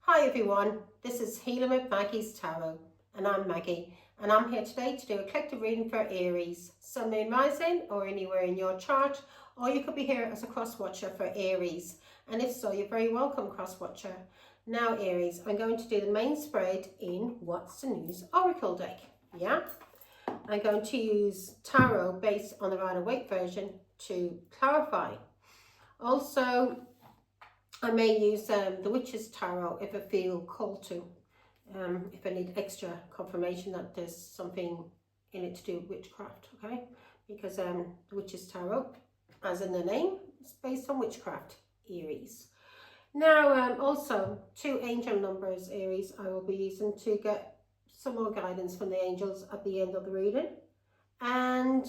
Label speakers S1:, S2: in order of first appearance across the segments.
S1: Hi everyone, this is Healing with Maggie's Tarot, and I'm Maggie, and I'm here today to do a collective reading for Aries, Sun, Moon, Rising, or anywhere in your chart, or you could be here as a cross-watcher for Aries, and if so, you're very welcome, cross-watcher. Now Aries, I'm going to do the main spread in What's the News Oracle deck, yeah? I'm going to use tarot based on the Rider-Waite version to clarify. Also, I may use the Witch's Tarot if I feel called to, if I need extra confirmation that there's something in it to do with witchcraft, okay? Because the Witch's Tarot, as in the name, is based on witchcraft, Aries. Now, also, 2 angel numbers, Aries, I will be using to get some more guidance from the angels at the end of the reading. And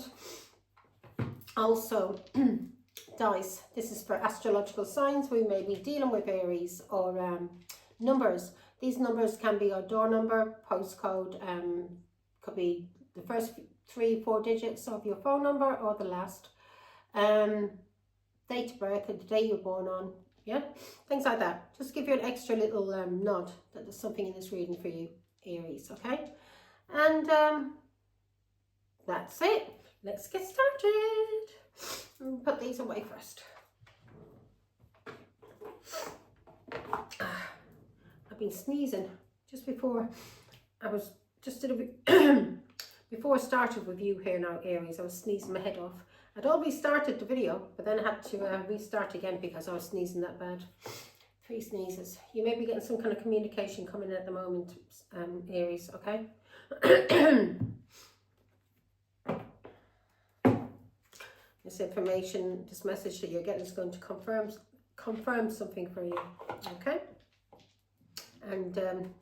S1: also, dice. This is for astrological signs. We may be dealing with Aries or numbers. These numbers can be your door number, postcode, could be the first 3-4 digits of your phone number or the last, date of birth, the day you're born on, yeah, things like that. Just give you an extra little nod that there's something in this reading for you, Aries, okay? And that's it. Let's get started. Put these away first. I've been sneezing just before I was just before I started with you here now, Aries. I was sneezing my head off. I'd already started the video, but then I had to restart again because I was sneezing that bad. 3 sneezes. You may be getting some kind of communication coming in at the moment, Aries, okay? This information, this message that you're getting is going to confirm something for you, okay? And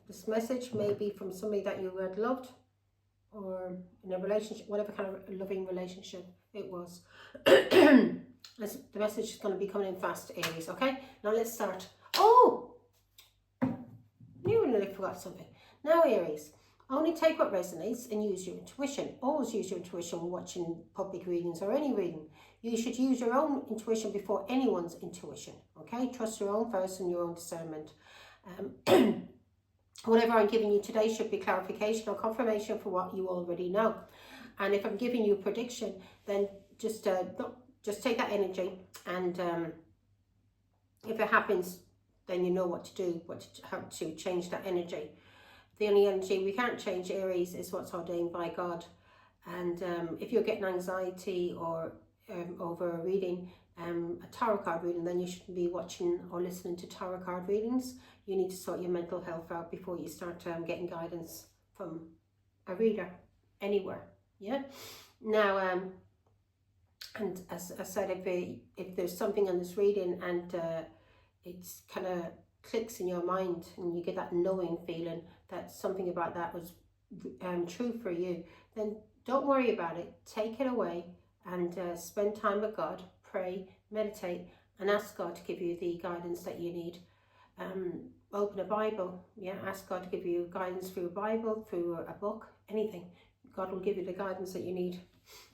S1: this message may be from somebody that you had loved, or in a relationship, whatever kind of loving relationship it was. The message is going to be coming in fast, Aries, okay? Now let's start. Oh! Nearly forgot something. Now, Aries, only take what resonates and use your intuition. Always use your intuition when watching public readings or any reading. You should use your own intuition before anyone's intuition, okay? Trust your own first and your own discernment. Whatever I'm giving you today should be clarification or confirmation for what you already know. And if I'm giving you a prediction, then just take that energy, and if it happens, then you know what to do, how to change that energy. The only energy we can't change, Aries, is what's ordained by God. And if you're getting anxiety or over a reading, a tarot card reading, then you shouldn't be watching or listening to tarot card readings. You need to sort your mental health out before you start getting guidance from a reader anywhere, yeah? Now, and as I said, if there's something in this reading and it's kind of clicks in your mind and you get that knowing feeling that something about that was true for you, then don't worry about it. Take it away and spend time with God, pray, meditate, and ask God to give you the guidance that you need. Open a Bible, yeah, ask God to give you guidance through a Bible, through a book, anything. God will give you the guidance that you need.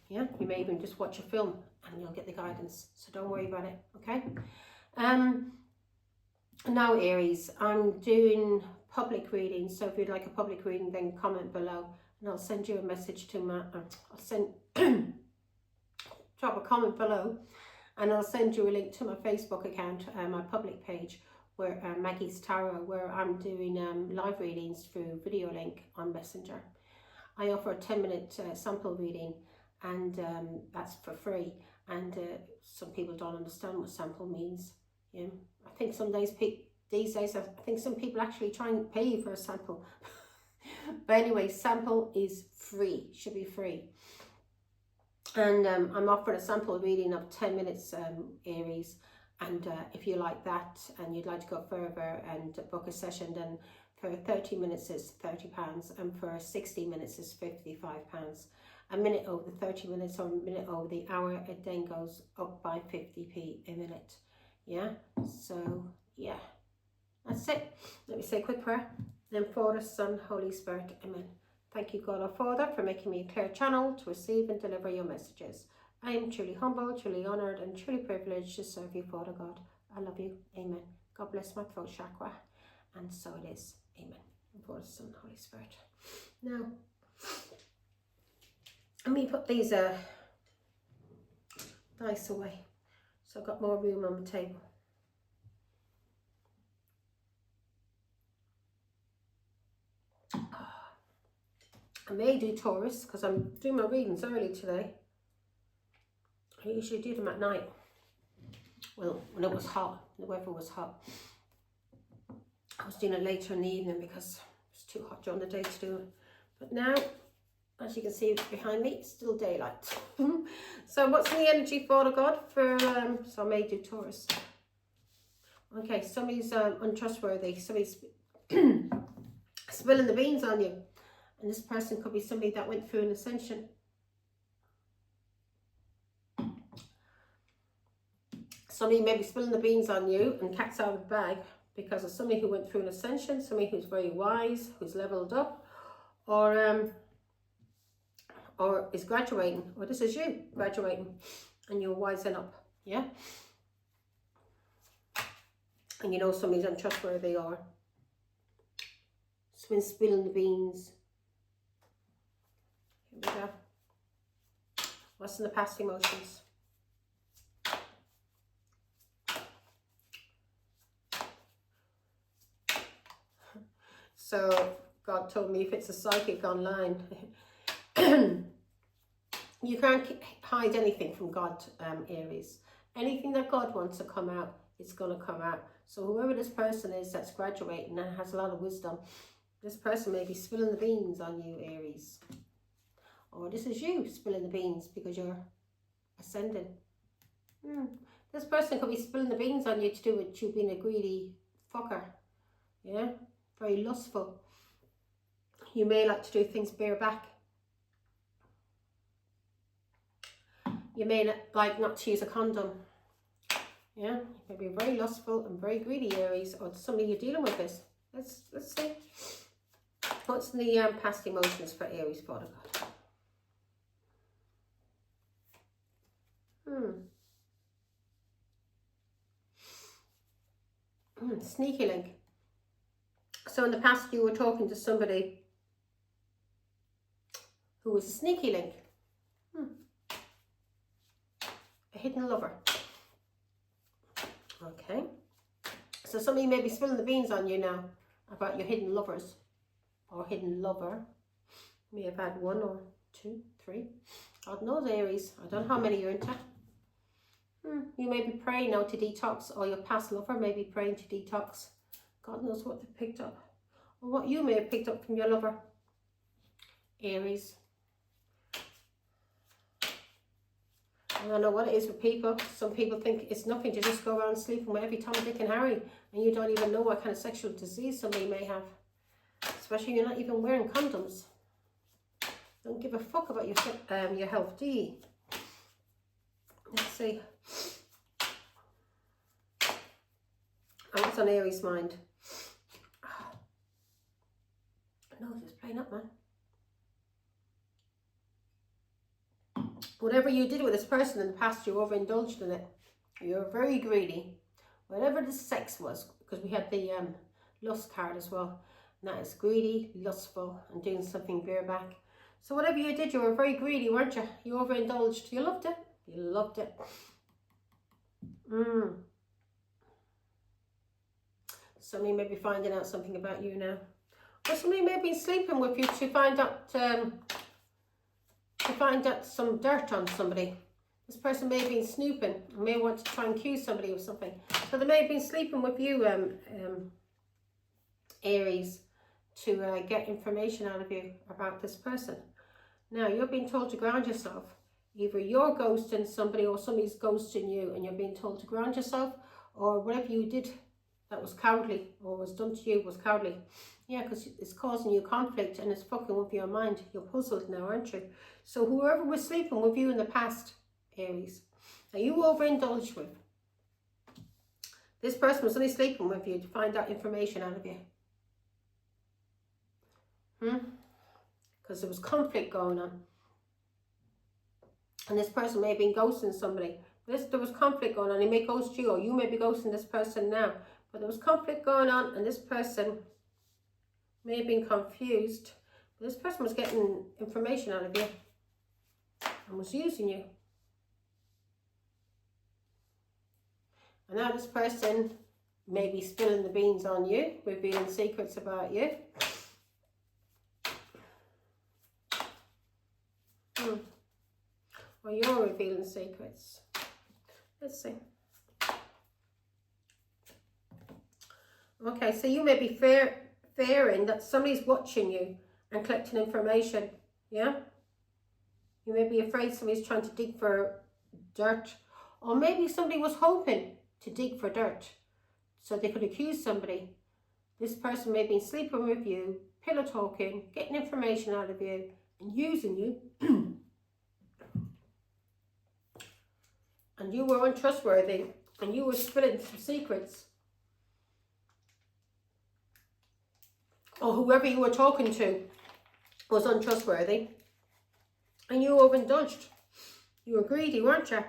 S1: Yeah, you may even just watch a film and you'll get the guidance. So don't worry about it, okay? Now, Aries, I'm doing public readings. So if you'd like a public reading, then comment below and I'll send you a message to my, drop a comment below and I'll send you a link to my Facebook account, my public page, where Maggie's Tarot, where I'm doing live readings through video link on Messenger. I offer a 10-minute sample reading, and that's for free. And some people don't understand what sample means. Yeah, I think these days, I think some people actually try and pay you for a sample. But anyway, sample is free, should be free. And I'm offering a sample reading of 10 minutes, Aries. And if you like that and you'd like to go further and book a session, then for 30 minutes is £30 and for 60 minutes is £55. A minute over the 30 minutes or a minute over the hour, it then goes up by 50p a minute. Yeah, so yeah, that's it. Let me say a quick prayer. Then Father, Son, Holy Spirit, amen. Thank you, God our Father, for making me a clear channel to receive and deliver your messages. I am truly humble, truly honoured and truly privileged to serve you, Father God. I love you. Amen. God bless my throat chakra. And so it is. Amen. And for the Son, Holy Spirit. Now, let me put these dice away. So I've got more room on the table. I may do Taurus because I'm doing my readings early today. I usually do them at night. Well, when it was hot, the weather was hot. I was doing it later in the evening because it was too hot during the day to do it. But now, as you can see behind me, it's still daylight. So what's in the energy, Father God, for, so I may do Taurus. Okay, somebody's untrustworthy. Somebody's spilling the beans on you. And this person could be somebody that went through an ascension. Somebody may be spilling the beans on you and cat's out of the bag because of somebody who went through an ascension, somebody who's very wise, who's leveled up, or is graduating, or this is you graduating and you're wising up, yeah? And you know somebody's untrustworthy or somebody's spilling the beans. Here we go. What's in the past emotions? So God told me if it's a psychic online, you can't hide anything from God, Aries. Anything that God wants to come out, it's going to come out. So whoever this person is that's graduating and has a lot of wisdom, this person may be spilling the beans on you, Aries. Or this is you spilling the beans because you're ascending. This person could be spilling the beans on you to do with you being a greedy fucker. Yeah? Very lustful. You may like to do things bareback. You may like not to use a condom. Yeah, you may be very lustful and very greedy, Aries, or somebody you're dealing with this. Let's see. What's in the past emotions for Aries, Father God? Sneaky link. So in the past you were talking to somebody who was a sneaky link. A hidden lover. Okay. So somebody may be spilling the beans on you now about your hidden lovers or hidden lover. You may have had 1 or 2, 3. God knows, Aries. I don't know how many you're into. You may be praying now to detox, or your past lover may be praying to detox. God knows what they picked up. Or what you may have picked up from your lover, Aries. I don't know what it is with people. Some people think it's nothing to just go around sleeping with every Tom, Dick and Harry, and you don't even know what kind of sexual disease somebody may have. Especially you're not even wearing condoms. Don't give a fuck about your health, do you? Let's see. And what's on Aries' mind? No, it's playing up, man. Whatever you did with this person in the past, you overindulged in it. You're very greedy. Whatever the sex was, because we had the lust card as well. And that is greedy, lustful, and doing something bareback. So whatever you did, you were very greedy, weren't you? You overindulged. You loved it. You loved it. Somebody may be finding out something about you now. Or somebody may be sleeping with you to find out some dirt on somebody. This person may have been snooping, may want to try and accuse somebody of something. So they may have been sleeping with you, Aries, to get information out of you about this person. Now, you're being told to ground yourself. Either you're ghosting somebody or somebody's ghosting you, and you're being told to ground yourself, or whatever you did that was cowardly or was done to you was cowardly. Yeah, because it's causing you conflict and it's fucking with your mind. You're puzzled now, aren't you? So whoever was sleeping with you in the past, Aries, that you overindulged with, this person was only sleeping with you to find out information out of you. Because there was conflict going on. And this person may have been ghosting somebody. There was conflict going on. He may ghost you, or you may be ghosting this person now. But there was conflict going on, and this person may have been confused. But this person was getting information out of you and was using you. And now this person may be spilling the beans on you, revealing secrets about you. Or you're revealing secrets. Let's see. Okay, so you may be fearing that somebody's watching you and collecting information, yeah? You may be afraid somebody's trying to dig for dirt. Or maybe somebody was hoping to dig for dirt so they could accuse somebody. This person may have been sleeping with you, pillow talking, getting information out of you, and using you. And you were untrustworthy, and you were spilling some secrets. Or whoever you were talking to was untrustworthy, and you overindulged. You were greedy, weren't you?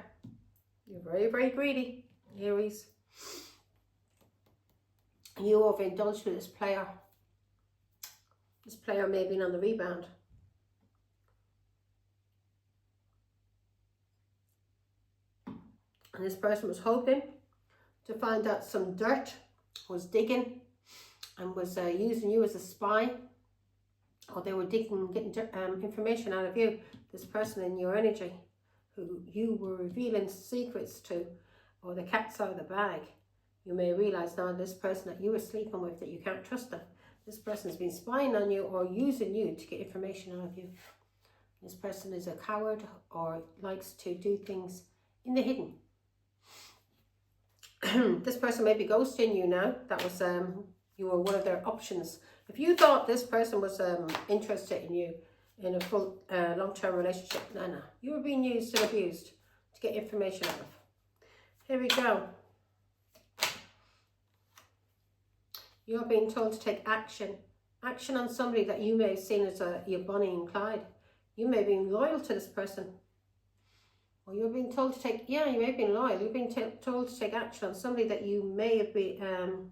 S1: You're very, very greedy, Aries. You overindulged with this player. This player may have been on the rebound. And this person was hoping to find out some dirt, was digging, and was using you as a spy. Or they were digging, getting information out of you. This person in your energy, who you were revealing secrets to, or the cat's out of the bag. You may realize now this person that you were sleeping with, that you can't trust them. This person has been spying on you or using you to get information out of you. This person is a coward or likes to do things in the hidden. This person may be ghosting you now. That was, you were one of their options. If you thought this person was interested in you in a full long-term relationship, no. You were being used and abused to get information out of. Here we go. You're being told to take action. Action on somebody that you may have seen as your Bonnie and Clyde. You may have been loyal to this person. Or you're being told to take, you may have been loyal. You've been told to take action on somebody that you may have been,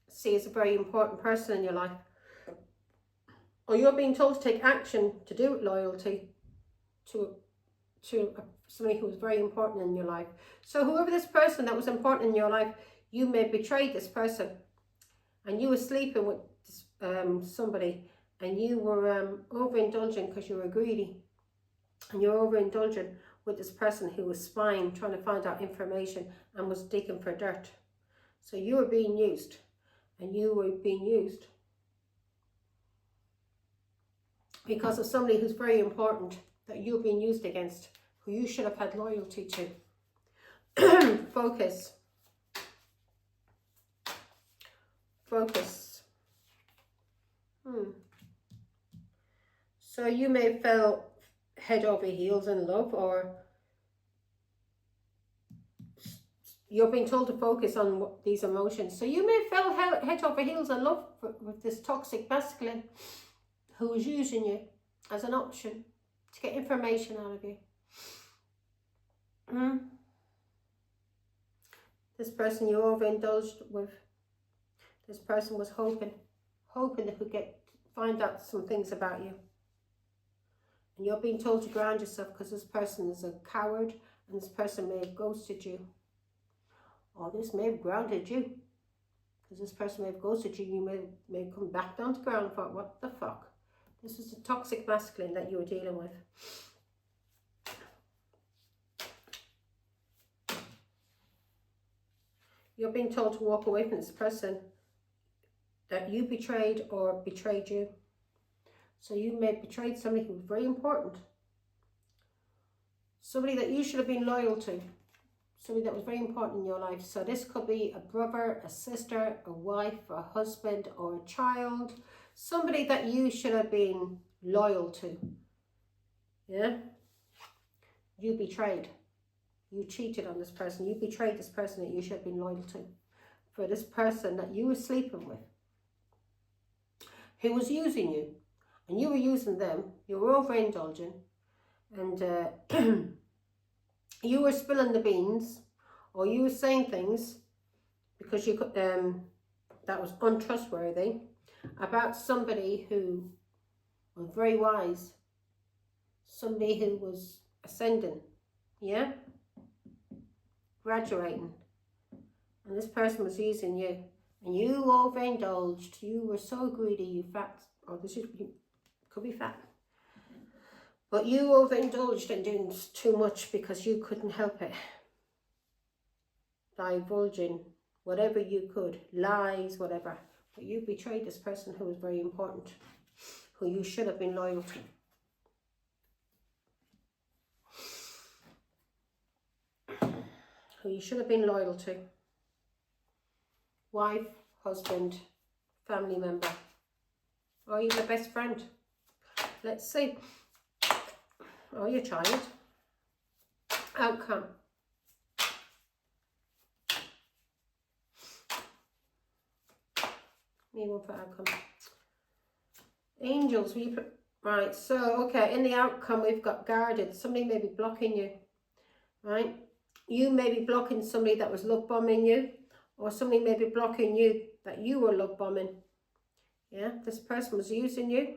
S1: see as a very important person in your life. Or you're being told to take action to do with loyalty to somebody who was very important in your life. So whoever this person that was important in your life, you may have betrayed this person. And you were sleeping with somebody, and you were overindulging because you were greedy. And you're overindulging with this person who was spying, trying to find out information, and was digging for dirt. So you were being used, and you were being used because of somebody who's very important that you're being used against, who you should have had loyalty to. Focus. Focus. So you may have felt head over heels in love, or you're being told to focus on these emotions. So you may have felt head over heels in love with this toxic masculine who was using you as an option to get information out of you. This person you overindulged with, this person was hoping they could find out some things about you. And you're being told to ground yourself because this person is a coward, and this person may have ghosted you. Or this may have grounded you, because this person may have ghosted you. You may come back down to ground and thought, what the fuck? This is a toxic masculine that you were dealing with. You're being told to walk away from this person that you betrayed or betrayed you. So you may have betrayed somebody who was very important. Somebody that you should have been loyal to. Somebody that was very important in your life. So this could be a brother, a sister, a wife, a husband, or a child. Somebody that you should have been loyal to. Yeah? You betrayed. You cheated on this person. You betrayed this person that you should have been loyal to. For this person that you were sleeping with, who was using you, and you were using them, you were overindulging, and you were spilling the beans, or you were saying things because you could, that was untrustworthy, about somebody who was very wise, somebody who was ascending, yeah, graduating, and this person was using you, and you overindulged. You were so greedy, you fat, or this could be fat, but you overindulged in doing too much because you couldn't help it, divulging whatever you could, lies, whatever. But you betrayed this person who was very important, who you should have been loyal to. Who you should have been loyal to. Wife, husband, family member, or even a best friend. Let's see. Or your child. Outcome. Me one for outcome. Angels, right, so, okay, in the outcome we've got guarded. Somebody may be blocking you, right? You may be blocking somebody that was love bombing you, or somebody may be blocking you that you were love bombing. Yeah, this person was using you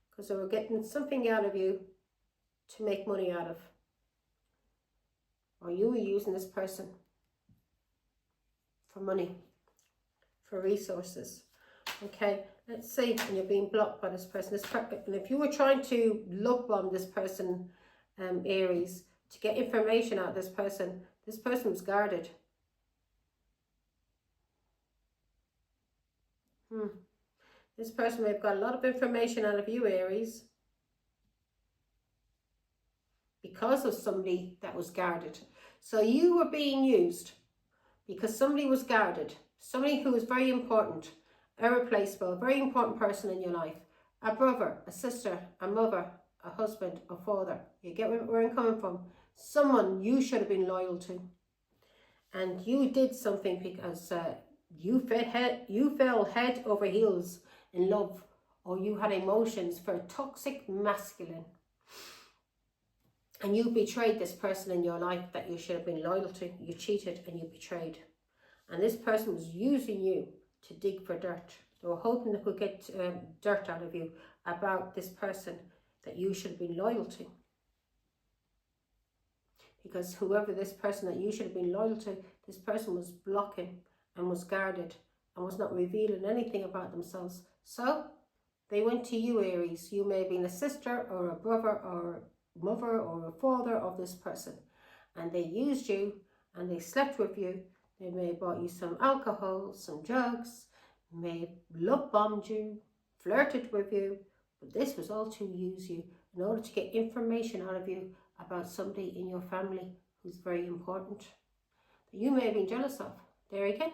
S1: because they were getting something out of you to make money out of. Or you were using this person for money, for resources. Okay, let's see, and you're being blocked by this person. And if you were trying to love bomb this person, Aries, to get information out of this person was guarded. This person may have got a lot of information out of you, Aries, because of somebody that was guarded. So you were being used because somebody was guarded, somebody who was very important, irreplaceable, a very important person in your life, a brother, a sister, a mother, a husband, a father. You get where I'm coming from? Someone you should have been loyal to, and you did something because you fell head over heels in love, or you had emotions for a toxic masculine, and you betrayed this person in your life that you should have been loyal to. You cheated and you betrayed, and this person was using you to dig for dirt. They were hoping they could get dirt out of you about this person that you should have been loyal to. Because whoever this person that you should have been loyal to, this person was blocking and was guarded and was not revealing anything about themselves. So they went to you, Aries. You may have been a sister or a brother or a mother or a father of this person, and they used you and they slept with you. They may have bought you some alcohol, some drugs, may have love bombed you, flirted with you, but this was all to use you in order to get information out of you about somebody in your family who's very important, that you may have been jealous of. There again,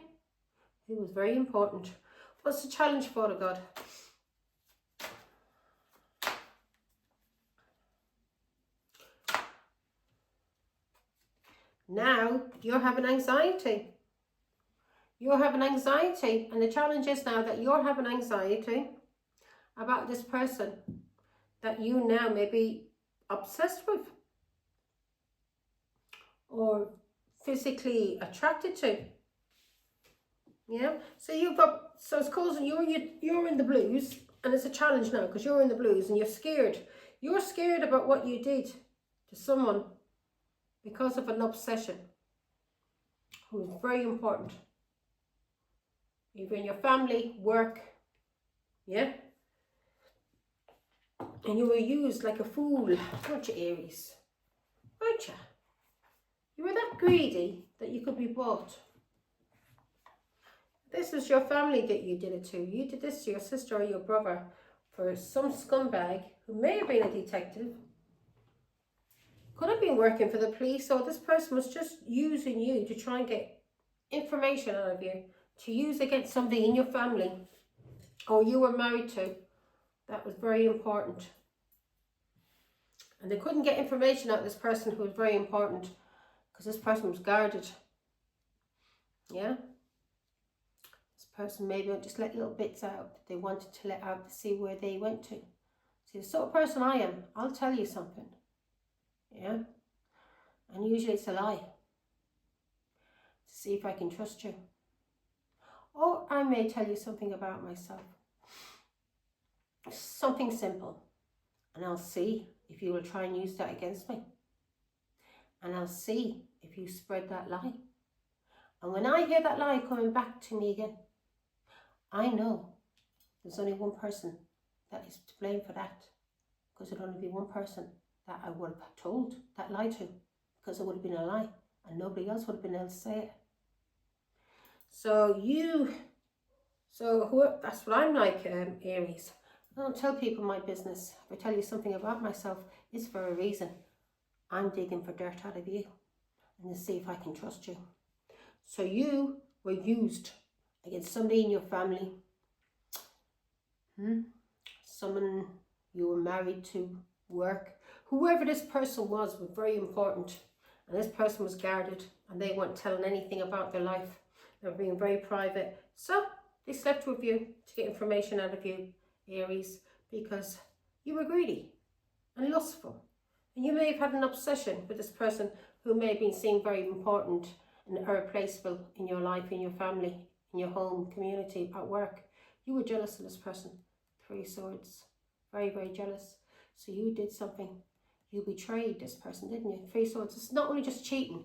S1: who was very important. What's the challenge, Father God? Now you're having anxiety. You're having anxiety, and the challenge is now that you're having anxiety about this person that you now may be obsessed with or physically attracted to. Yeah, so it's causing you're in the blues, and it's a challenge now because you're in the blues and you're scared. You're scared about what you did to someone because of an obsession who is very important. Either in your family, work, yeah? And you were used like a fool, weren't you, Aries? Weren't you? You were that greedy that you could be bought. This was your family that you did it to. You did this to your sister or your brother for some scumbag who may have been a detective, could have been working for the police, or this person was just using you to try and get information out of you to use against somebody in your family or you were married to. That was very important. And they couldn't get information out of this person who was very important because this person was guarded. Yeah? This person maybe just let little bits out that they wanted to let out to see where they went to. See, the sort of person I am, I'll tell you something. Yeah? And usually it's a lie. To see if I can trust you. Or I may tell you something about myself. Something simple. And I'll see if you will try and use that against me. And I'll see if you spread that lie. And when I hear that lie coming back to me again, I know there's only one person that is to blame for that. Because it'd only be one person that I would have told that lie to. Because it would have been a lie. And nobody else would have been able to say it. That's what I'm like, Aries. I don't tell people my business. If I tell you something about myself, it's for a reason. I'm digging for dirt out of you and to see if I can trust you. So you were used against somebody in your family, someone you were married to, work. Whoever this person was very important, and this person was guarded and they weren't telling anything about their life. They were being very private. So they slept with you to get information out of you, Aries, because you were greedy and lustful. And you may have had an obsession with this person who may have been seen very important and irreplaceable in your life, in your family, in your home, community, at work. You were jealous of this person. 3 swords. Very, very jealous. So you did something. You betrayed this person, didn't you? 3 swords. It's not only just cheating.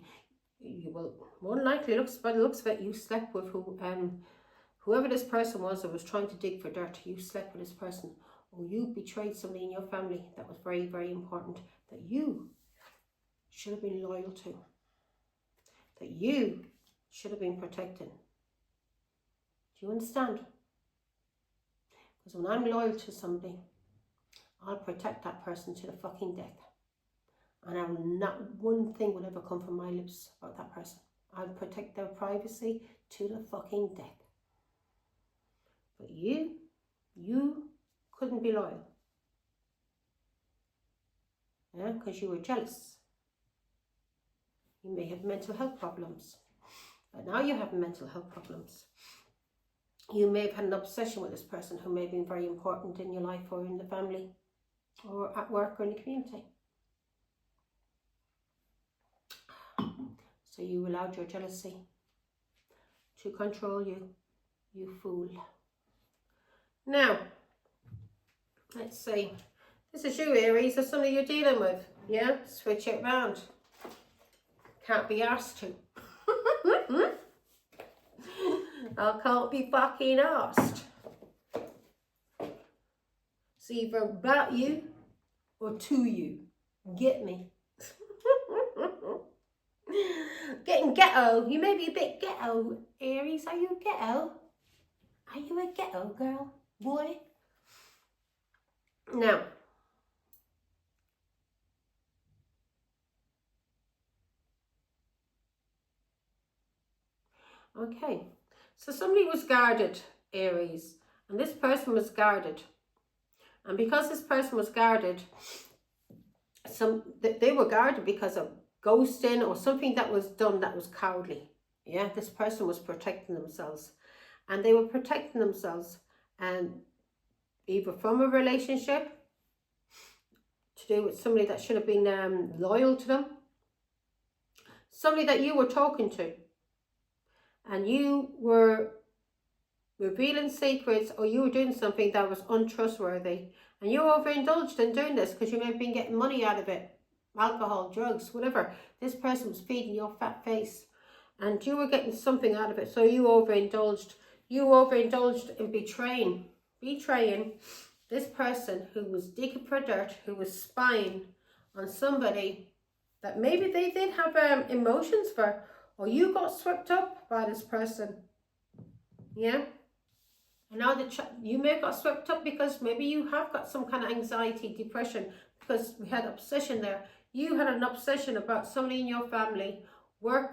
S1: You will, more than likely, by the looks of it, you slept with whoever this person was that was trying to dig for dirt. You slept with this person. Or you betrayed somebody in your family that was very, very important, that you should have been loyal to, that you should have been protecting. Do you understand? Because when I'm loyal to somebody, I'll protect that person to the fucking death. And I will not, one thing will ever come from my lips about that person. I'll protect their privacy to the fucking death. But you couldn't be loyal. Yeah, because you were jealous. You may have mental health problems. But now you have mental health problems. You may have had an obsession with this person who may have been very important in your life or in the family or at work or in the community. So you allowed your jealousy to control you, you fool. Now, let's see. This is you, Aries, or somebody you're dealing with. Yeah, switch it round. Can't be asked to. I can't be fucking asked. It's either about you or to you. Get me? Getting ghetto. You may be a bit ghetto, Aries. Are you ghetto? Are you a ghetto girl? Boy? Now, okay, so somebody was guarded, Aries, and this person was guarded. And because this person was guarded, they were guarded because of ghosting or something that was done that was cowardly. Yeah, this person was protecting themselves. And they were protecting themselves either from a relationship, to do with somebody that should have been loyal to them, somebody that you were talking to, and you were revealing secrets, or you were doing something that was untrustworthy, and you overindulged in doing this because you may have been getting money out of it, alcohol, drugs, whatever. This person was feeding your fat face, and you were getting something out of it, so you overindulged. You overindulged in betraying this person who was digging for dirt, who was spying on somebody that maybe they did have emotions for, or you got swept up by this person. Yeah. And now you may have got swept up because maybe you have got some kind of anxiety, depression, because we had obsession there. You had an obsession about somebody in your family, work,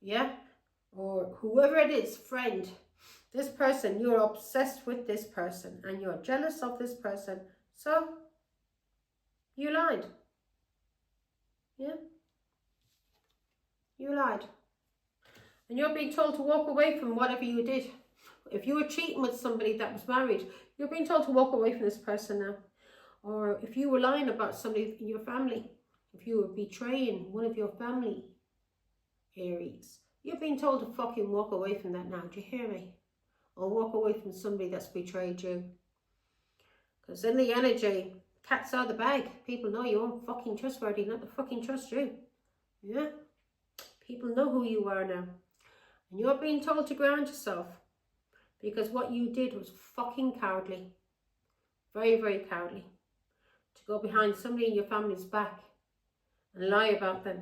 S1: yeah, or whoever it is, friend. This person, you're obsessed with this person and you're jealous of this person. So, you lied. Yeah? You lied. And you're being told to walk away from whatever you did. If you were cheating with somebody that was married, you're being told to walk away from this person now. Or if you were lying about somebody in your family, if you were betraying one of your family, Aries, you're being told to fucking walk away from that now. Do you hear me? or walk away from somebody that's betrayed you. Because in the energy, cat's out of the bag. People know you aren't fucking trustworthy, not to fucking trust you. Yeah? People know who you are now. And you're being told to ground yourself. Because what you did was fucking cowardly. Very, very cowardly. To go behind somebody in your family's back and lie about them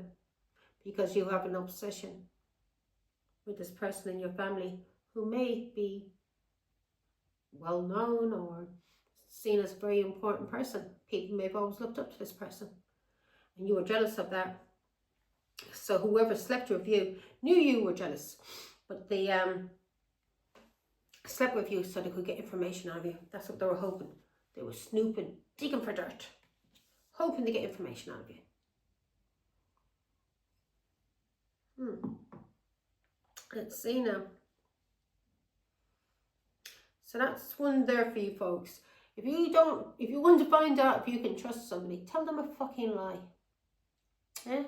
S1: because you have an obsession with this person in your family who may be well known or seen as a very important person. People may have always looked up to this person and you were jealous of that. So whoever slept with you knew you were jealous, but they slept with you so they could get information out of you. That's what they were hoping. They were snooping, digging for dirt, hoping to get information out of you. Let's see now. So that's one there for you folks. If you want to find out if you can trust somebody, tell them a fucking lie. Yeah?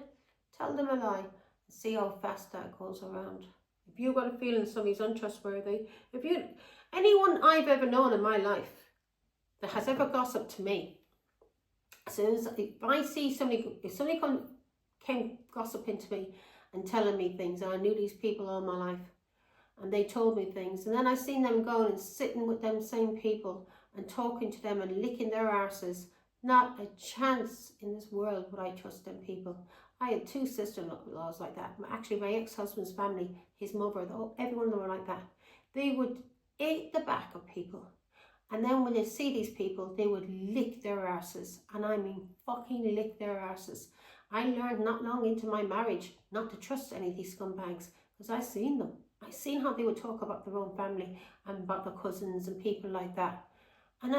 S1: Tell them a lie and see how fast that goes around. If you've got a feeling somebody's untrustworthy, anyone I've ever known in my life that has ever gossiped to me, as soon as if I see somebody, if somebody came gossiping to me and telling me things, and I knew these people all my life, and they told me things, and then I seen them going and sitting with them same people and talking to them and licking their arses, not a chance in this world would I trust them people. I had 2 sister-in-laws like that. Actually, my ex-husband's family, his mother, every one of them were like that. They would eat the back of people. And then when they see these people, they would lick their arses. And I mean fucking lick their arses. I learned not long into my marriage not to trust any of these scumbags because I seen them. I seen how they would talk about their own family and about their cousins and people like that. And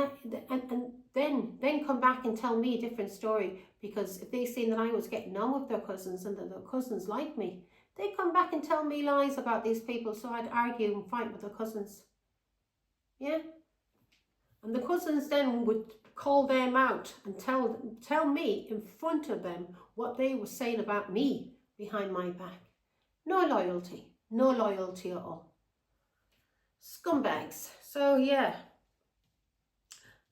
S1: then come back and tell me a different story, because if they seen that I was getting on with their cousins and that their cousins liked me, they come back and tell me lies about these people, so I'd argue and fight with their cousins. Yeah? And the cousins then would call them out and tell me in front of them what they were saying about me behind my back. No loyalty at all. Scumbags. So yeah.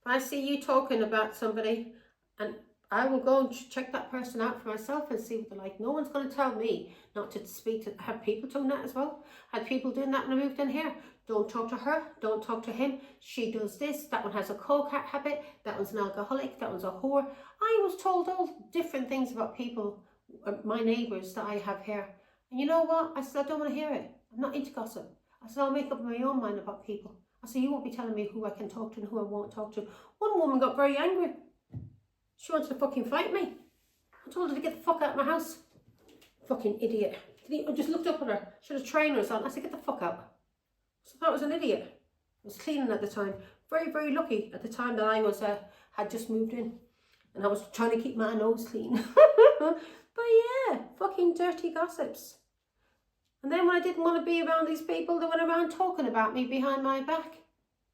S1: If I see you talking about somebody, and I will go and check that person out for myself and see what they're like. No one's going to tell me not to speak to. Have people doing that as well? Had people doing that when I moved in here? Don't talk to her. Don't talk to him. She does this. That one has a coke habit. That one's an alcoholic. That one's a whore. I was told all different things about people, my neighbours that I have here. And you know what? I said, I don't want to hear it. I'm not into gossip. I said, I'll make up my own mind about people. I said, you won't be telling me who I can talk to and who I won't talk to. One woman got very angry. She wanted to fucking fight me. I told her to get the fuck out of my house. Fucking idiot. I just looked up at her. She had a trainers on. I said, get the fuck out. So I thought I was an idiot. I was cleaning at the time. Very, very lucky at the time that I was had just moved in. And I was trying to keep my nose clean. But yeah, fucking dirty gossips. And then when I didn't want to be around these people, they went around talking about me behind my back.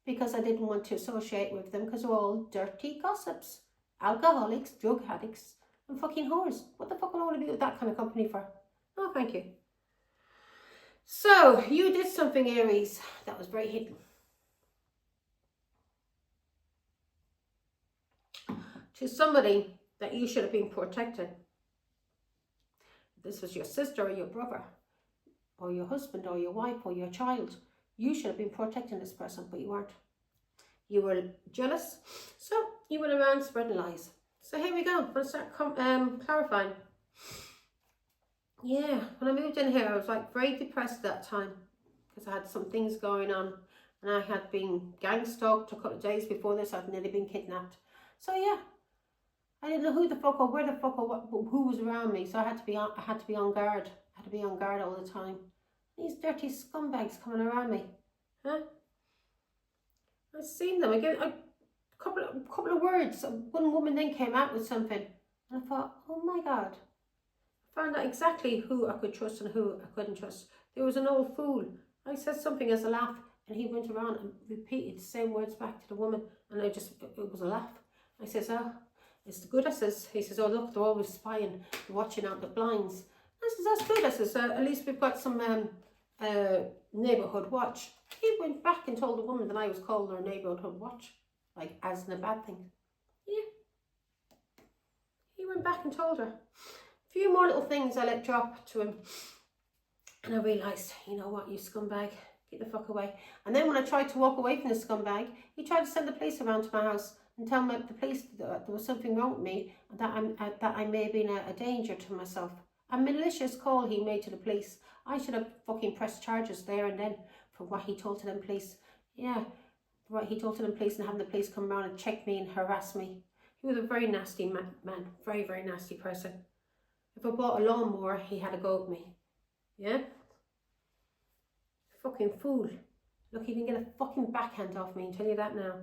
S1: Because I didn't want to associate with them, because they're all dirty gossips. Alcoholics, drug addicts, and fucking whores. What the fuck would I want to be with that kind of company for? No, thank you. So, you did something, Aries, that was very hidden. To somebody that you should have been protecting. This was your sister or your brother, or your husband or your wife or your child. You should have been protecting this person, but you weren't. You were jealous, so you went around spreading lies. So here we go. I'm going to start clarifying. Yeah, when I moved in here, I was like very depressed at that time because I had some things going on, and I had been gang stalked a couple of days before this. I'd nearly been kidnapped. So yeah, I didn't know who the fuck or where the fuck or what, who was around me. So I had to be on guard. I had to be on guard all the time. These dirty scumbags coming around me, huh? I've seen them again. A couple of words. One woman then came out with something, and I thought, oh my God. I found out exactly who I could trust and who I couldn't trust. There was an old fool. I said something as a laugh, and he went around and repeated the same words back to the woman, and it was a laugh. I says, oh, it's good. He says, oh look, they're always spying, they're watching out the blinds. I says, that's good. I says, at least we've got some neighbourhood watch. He went back and told the woman that I was calling her neighbourhood watch, like as in a bad thing. Yeah. He went back and told her. A few more little things I let drop to him. And I realised, you know what, you scumbag, get the fuck away. And then when I tried to walk away from the scumbag, he tried to send the police around to my house and tell me the police that there was something wrong with me, that I may have been a danger to myself. A malicious call he made to the police. I should have fucking pressed charges there and then for what he told to them police. Yeah, what he told to them police and having the police come around and check me and harass me. He was a very nasty man, very, very nasty person. If I bought a lawnmower, he had a go at me. Yeah? Fucking fool. Look, he didn't get a fucking backhand off me, I'll tell you that now.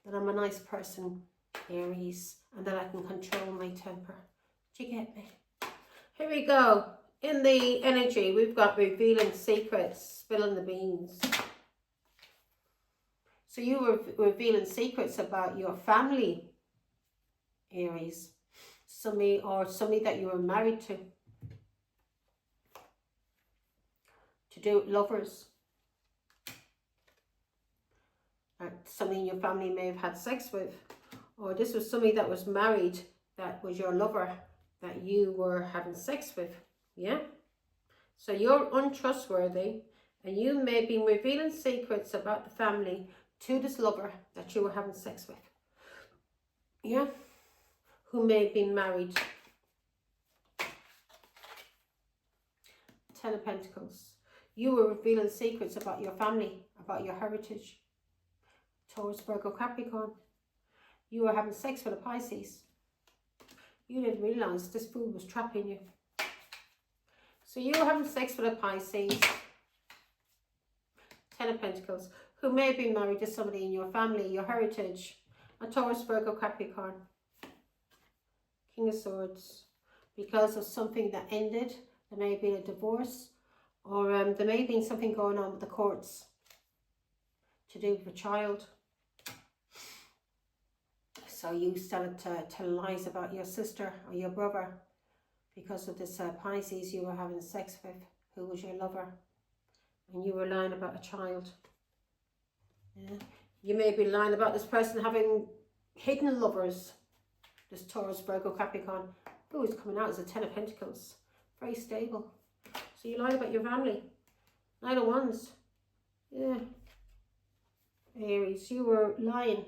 S1: That I'm a nice person, Aries, and that I can control my temper. Do you get me? Here we go. In the energy, we've got revealing secrets, spilling the beans. So you were revealing secrets about your family, Aries. Somebody that you were married to. To do with lovers. Somebody in your family may have had sex with. Or this was somebody that was married, that was your lover, that you were having sex with. Yeah? So you're untrustworthy, and you may have been revealing secrets about the family to this lover that you were having sex with. Yeah? Who may have been married. 10 of Pentacles. You were revealing secrets about your family, about your heritage. Taurus, Virgo, Capricorn. You were having sex with a Pisces. You didn't realise this fool was trapping you. So you were having sex with a Pisces. 10 of Pentacles. Who may have been married to somebody in your family, your heritage. A Taurus, Virgo, Capricorn. King of Swords. Because of something that ended. There may have been a divorce. Or there may have been something going on with the courts. To do with a child. So you started to tell lies about your sister or your brother because of this Pisces you were having sex with, who was your lover. And you were lying about a child. Yeah. You may be lying about this person having hidden lovers. This Taurus, Virgo, Capricorn. Oh, is coming out as a 10 of Pentacles. Very stable. So you lied about your family. 9 of Wands. Yeah. Aries, you were lying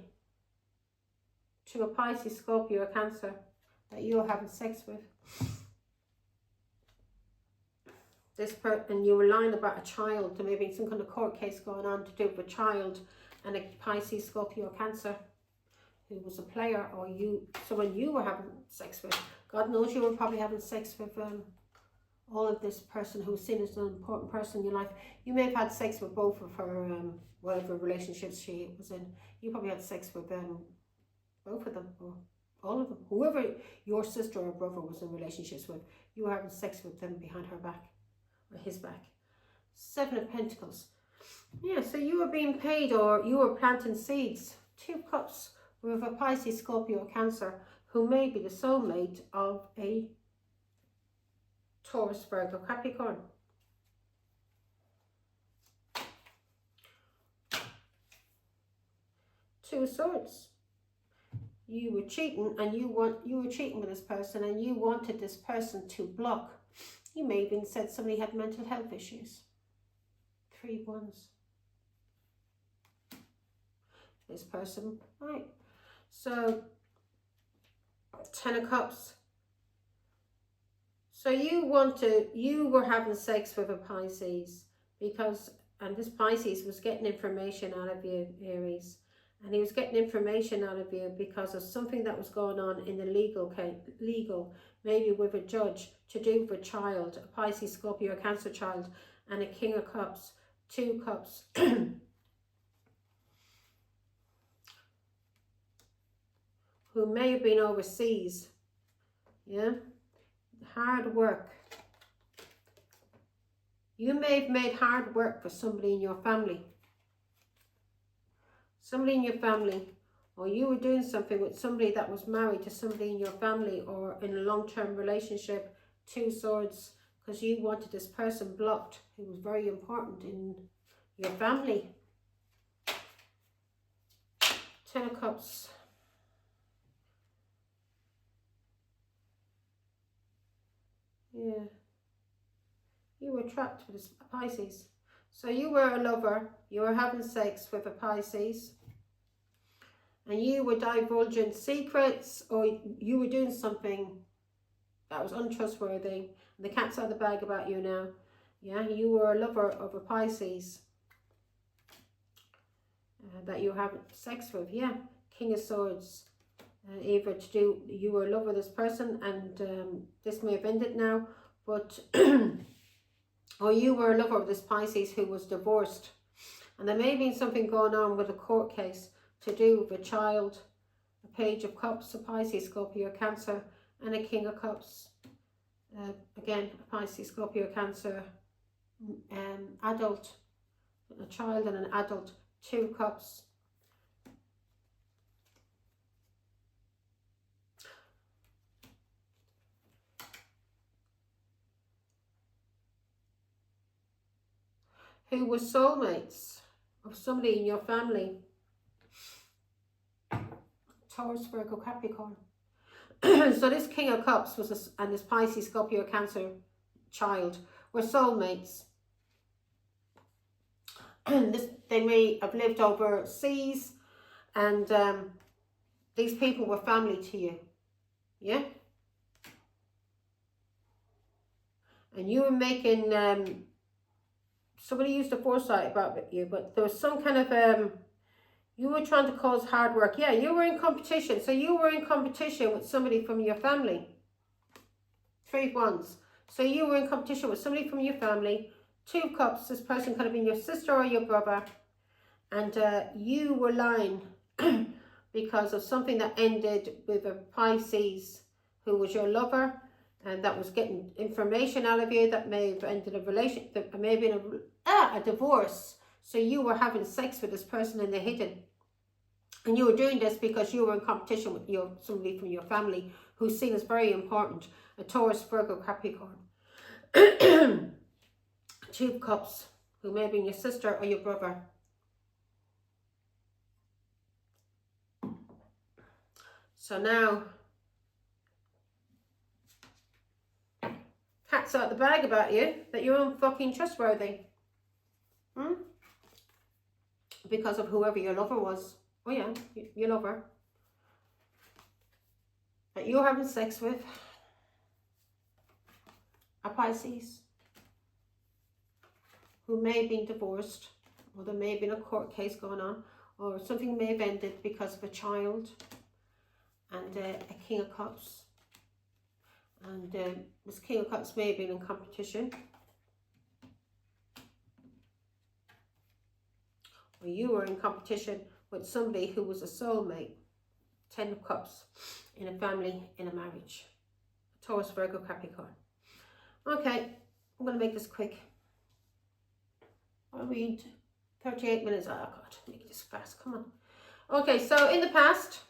S1: to a Pisces, Scorpio, or Cancer that you're having sex with. And you were lying about a child. There may be some kind of court case going on to do with a child and a Pisces, Scorpio, or Cancer who was a player, or someone you were having sex with. God knows you were probably having sex with all of this person who was seen as an important person in your life. You may have had sex with both of her, whatever relationships she was in. You probably had sex with both of them, or all of them. Whoever your sister or brother was in relationships with, you were having sex with them behind her back, or his back. 7 of Pentacles. Yeah, so you were being paid, or you were planting seeds. 2 of Cups with a Pisces, Scorpio, or Cancer, who may be the soulmate of a Taurus, Virgo, Capricorn. 2 of Swords. You were cheating, and you were cheating with this person, and you wanted this person to block. You may even said somebody had mental health issues. 3 of Wands. This person, right? So 10 of Cups. So you were having sex with a Pisces and this Pisces was getting information out of you, Aries. And he was getting information out of you because of something that was going on in the legal, maybe with a judge, to do with a child, a Pisces, Scorpio, Cancer child, and a King of Cups, 2 Cups. Who may have been overseas. Yeah? Hard work. You may have made hard work for somebody in your family. Somebody in your family, or you were doing something with somebody that was married to somebody in your family, or in a long-term relationship. 2 Swords, because you wanted this person blocked who was very important in your family. Ten of Cups. Yeah. You were trapped with a Pisces. So you were a lover. You were having sex with a Pisces. And you were divulging secrets, or you were doing something that was untrustworthy. And the cat's out of the bag about you now. Yeah, you were a lover of a Pisces that you were having sex with. Yeah, King of Swords. Either to do, you were a lover of this person, and this may have ended now, but or you were a lover of this Pisces who was divorced, and there may have been something going on with a court case to do with a child. A Page of Cups, a Pisces, Scorpio, Cancer, and a King of Cups. Again, a Pisces, Scorpio, Cancer, adult, a child and an adult. Two of Cups. Who were soulmates of somebody in your family. Taurus, Virgo, Capricorn. So this King of Cups was and this Pisces, Scorpio, Cancer child were soulmates. They may have lived overseas, and these people were family to you. Yeah? And you were making... somebody used a foresight about you, but there was some kind of... you were trying to cause hard work. Yeah, you were in competition. So you were in competition with somebody from your family. Three of Wands. So you were in competition with somebody from your family. Two of Cups. This person could have been your sister or your brother. And you were lying because of something that ended with a Pisces who was your lover, and that was getting information out of you that may have ended a relationship, that may have been a divorce. So you were having sex with this person in the hidden. And you were doing this because you were in competition with somebody from your family who's seen as very important. A Taurus, Virgo, Capricorn. Two of Cups, who may have been your sister or your brother. So now, cat's out the bag about you, that you're unfucking trustworthy. Because of whoever your lover was. Oh yeah, your lover. That you're having sex with. A Pisces. Who may have been divorced. Or there may have been a court case going on. Or something may have ended because of a child. And a King of Cups. And this King of Cups may have been in competition. Or you were in competition with somebody who was a soulmate. Ten of Cups. In a family, in a marriage. Taurus, Virgo, Capricorn. Okay, I'm going to make this quick. I'll read 38 minutes. Oh God, make this fast. Come on. Okay, so in the past,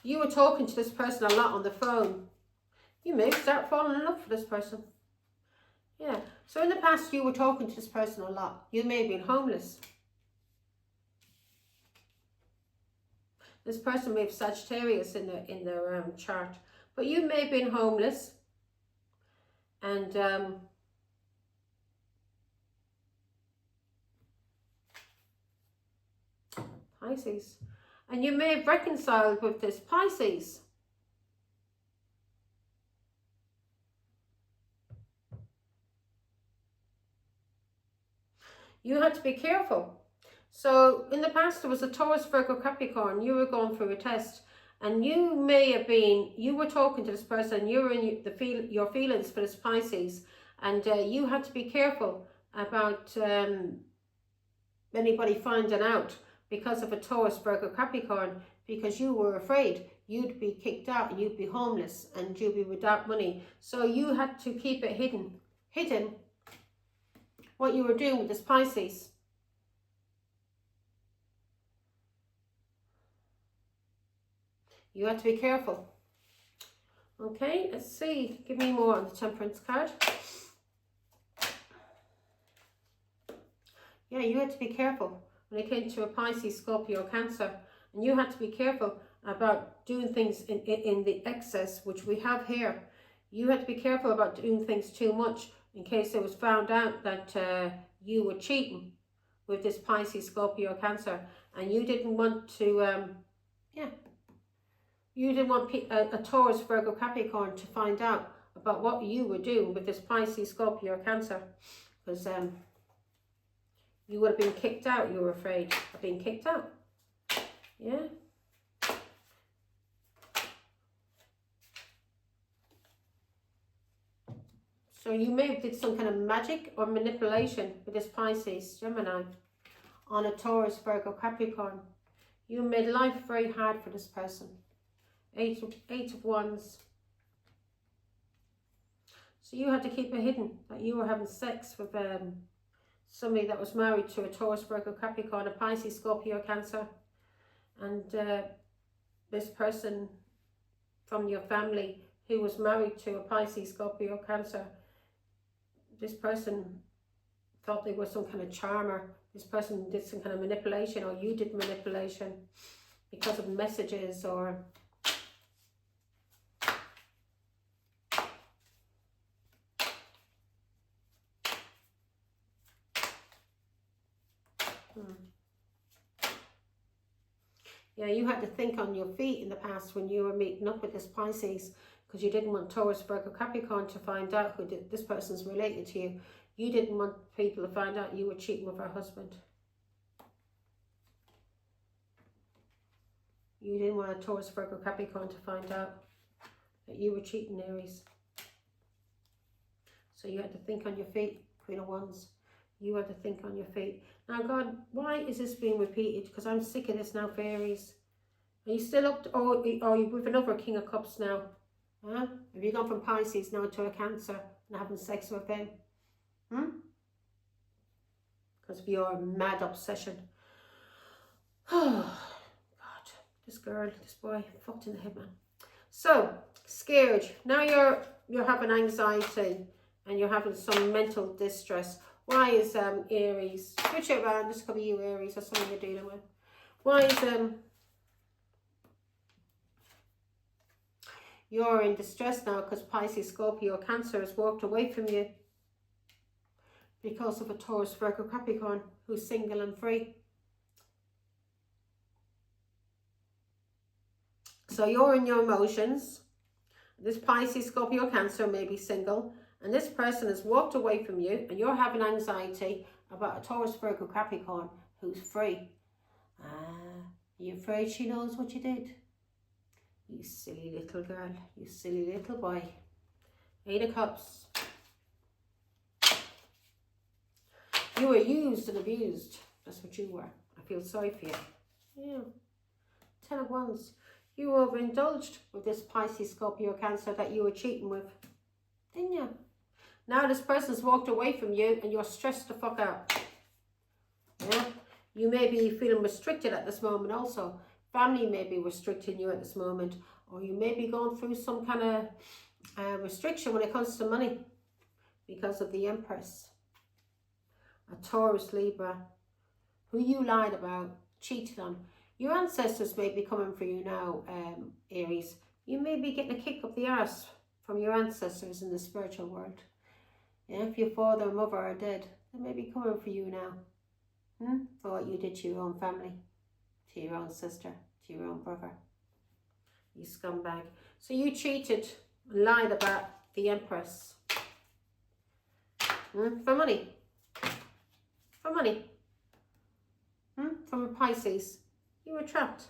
S1: you were talking to this person a lot on the phone. You may start falling in love for this person. Yeah. So in the past, you were talking to this person a lot. You may have been homeless. This person may have Sagittarius in their chart. But you may have been homeless. And Pisces. And you may have reconciled with this Pisces. You had to be careful. So in the past, there was a Taurus, Virgo, Capricorn. You were going through a test, and you may have been, you were talking to this person, you were in your feelings for this Pisces, and you had to be careful about anybody finding out because of a Taurus, Virgo, Capricorn, because you were afraid you'd be kicked out and you'd be homeless and you'd be without money. So you had to keep it hidden what you were doing with this Pisces. You have to be careful. Okay, let's see. Give me more on the Temperance card. Yeah, you had to be careful when it came to a Pisces, Scorpio, Cancer. And you had to be careful about doing things in the excess, which we have here. You had to be careful about doing things too much in case it was found out that you were cheating with this Pisces, Scorpio, Cancer. And you didn't want to, you didn't want a Taurus, Virgo, Capricorn to find out about what you were doing with this Pisces, Scorpio, Cancer. Because you would have been kicked out, you were afraid of being kicked out. Yeah. So you may have did some kind of magic or manipulation with this Pisces, Gemini, on a Taurus, Virgo, Capricorn. You made life very hard for this person. Eight of Wands. So you had to keep it hidden that you were having sex with somebody that was married to a Taurus, Virgo, Capricorn, a Pisces, Scorpio, Cancer. And this person from your family who was married to a Pisces, Scorpio, Cancer, this person thought they were some kind of charmer. This person did some kind of manipulation, or you did manipulation because of messages or yeah, you had to think on your feet in the past when you were meeting up with this Pisces, because you didn't want Taurus, Virgo, Capricorn to find out who this person's related to you. You didn't want people to find out you were cheating with her husband. You didn't want a Taurus, Virgo, Capricorn to find out that you were cheating, Aries. So you had to think on your feet, Queen of Wands. You had to think on your feet. Now, God, why is this being repeated? Because I'm sick of this now, for Aries. Are you still up to, or are you with another King of Cups now? Huh? Have you gone from Pisces now to a Cancer and having sex with him? Because of your mad obsession. Oh, God. This girl, this boy, fucked in the head, man. So, scared. Now you're having anxiety and you're having some mental distress. Why is Aries, switch it around, this could be you, Aries, or someone you're dealing with. Why is you're in distress now because Pisces, Scorpio, Cancer has walked away from you because of a Taurus, Virgo, Capricorn who's single and free. So you're in your emotions. This Pisces, Scorpio, Cancer may be single, and this person has walked away from you and you're having anxiety about a Taurus, Virgo, Capricorn who's free. Are you afraid she knows what you did? You silly little girl, you silly little boy. 8 of Cups. You were used and abused. That's what you were. I feel sorry for you. Yeah. 10 of Wands. You overindulged with this Pisces, Scorpio, Cancer that you were cheating with. Didn't you? Now this person's walked away from you and you're stressed the fuck out. Yeah? You may be feeling restricted at this moment also. Family may be restricting you at this moment. Or you may be going through some kind of restriction when it comes to money. Because of the Empress. A Taurus, Libra. Who you lied about, cheated on. Your ancestors may be coming for you now, Aries. You may be getting a kick up the arse from your ancestors in the spiritual world. Yeah, if your father or mother are dead, they may be coming for you now. For what you did to your own family, to your own sister, to your own brother. You scumbag. So you cheated, lied about the Empress. For money. For money. From a Pisces. You were trapped.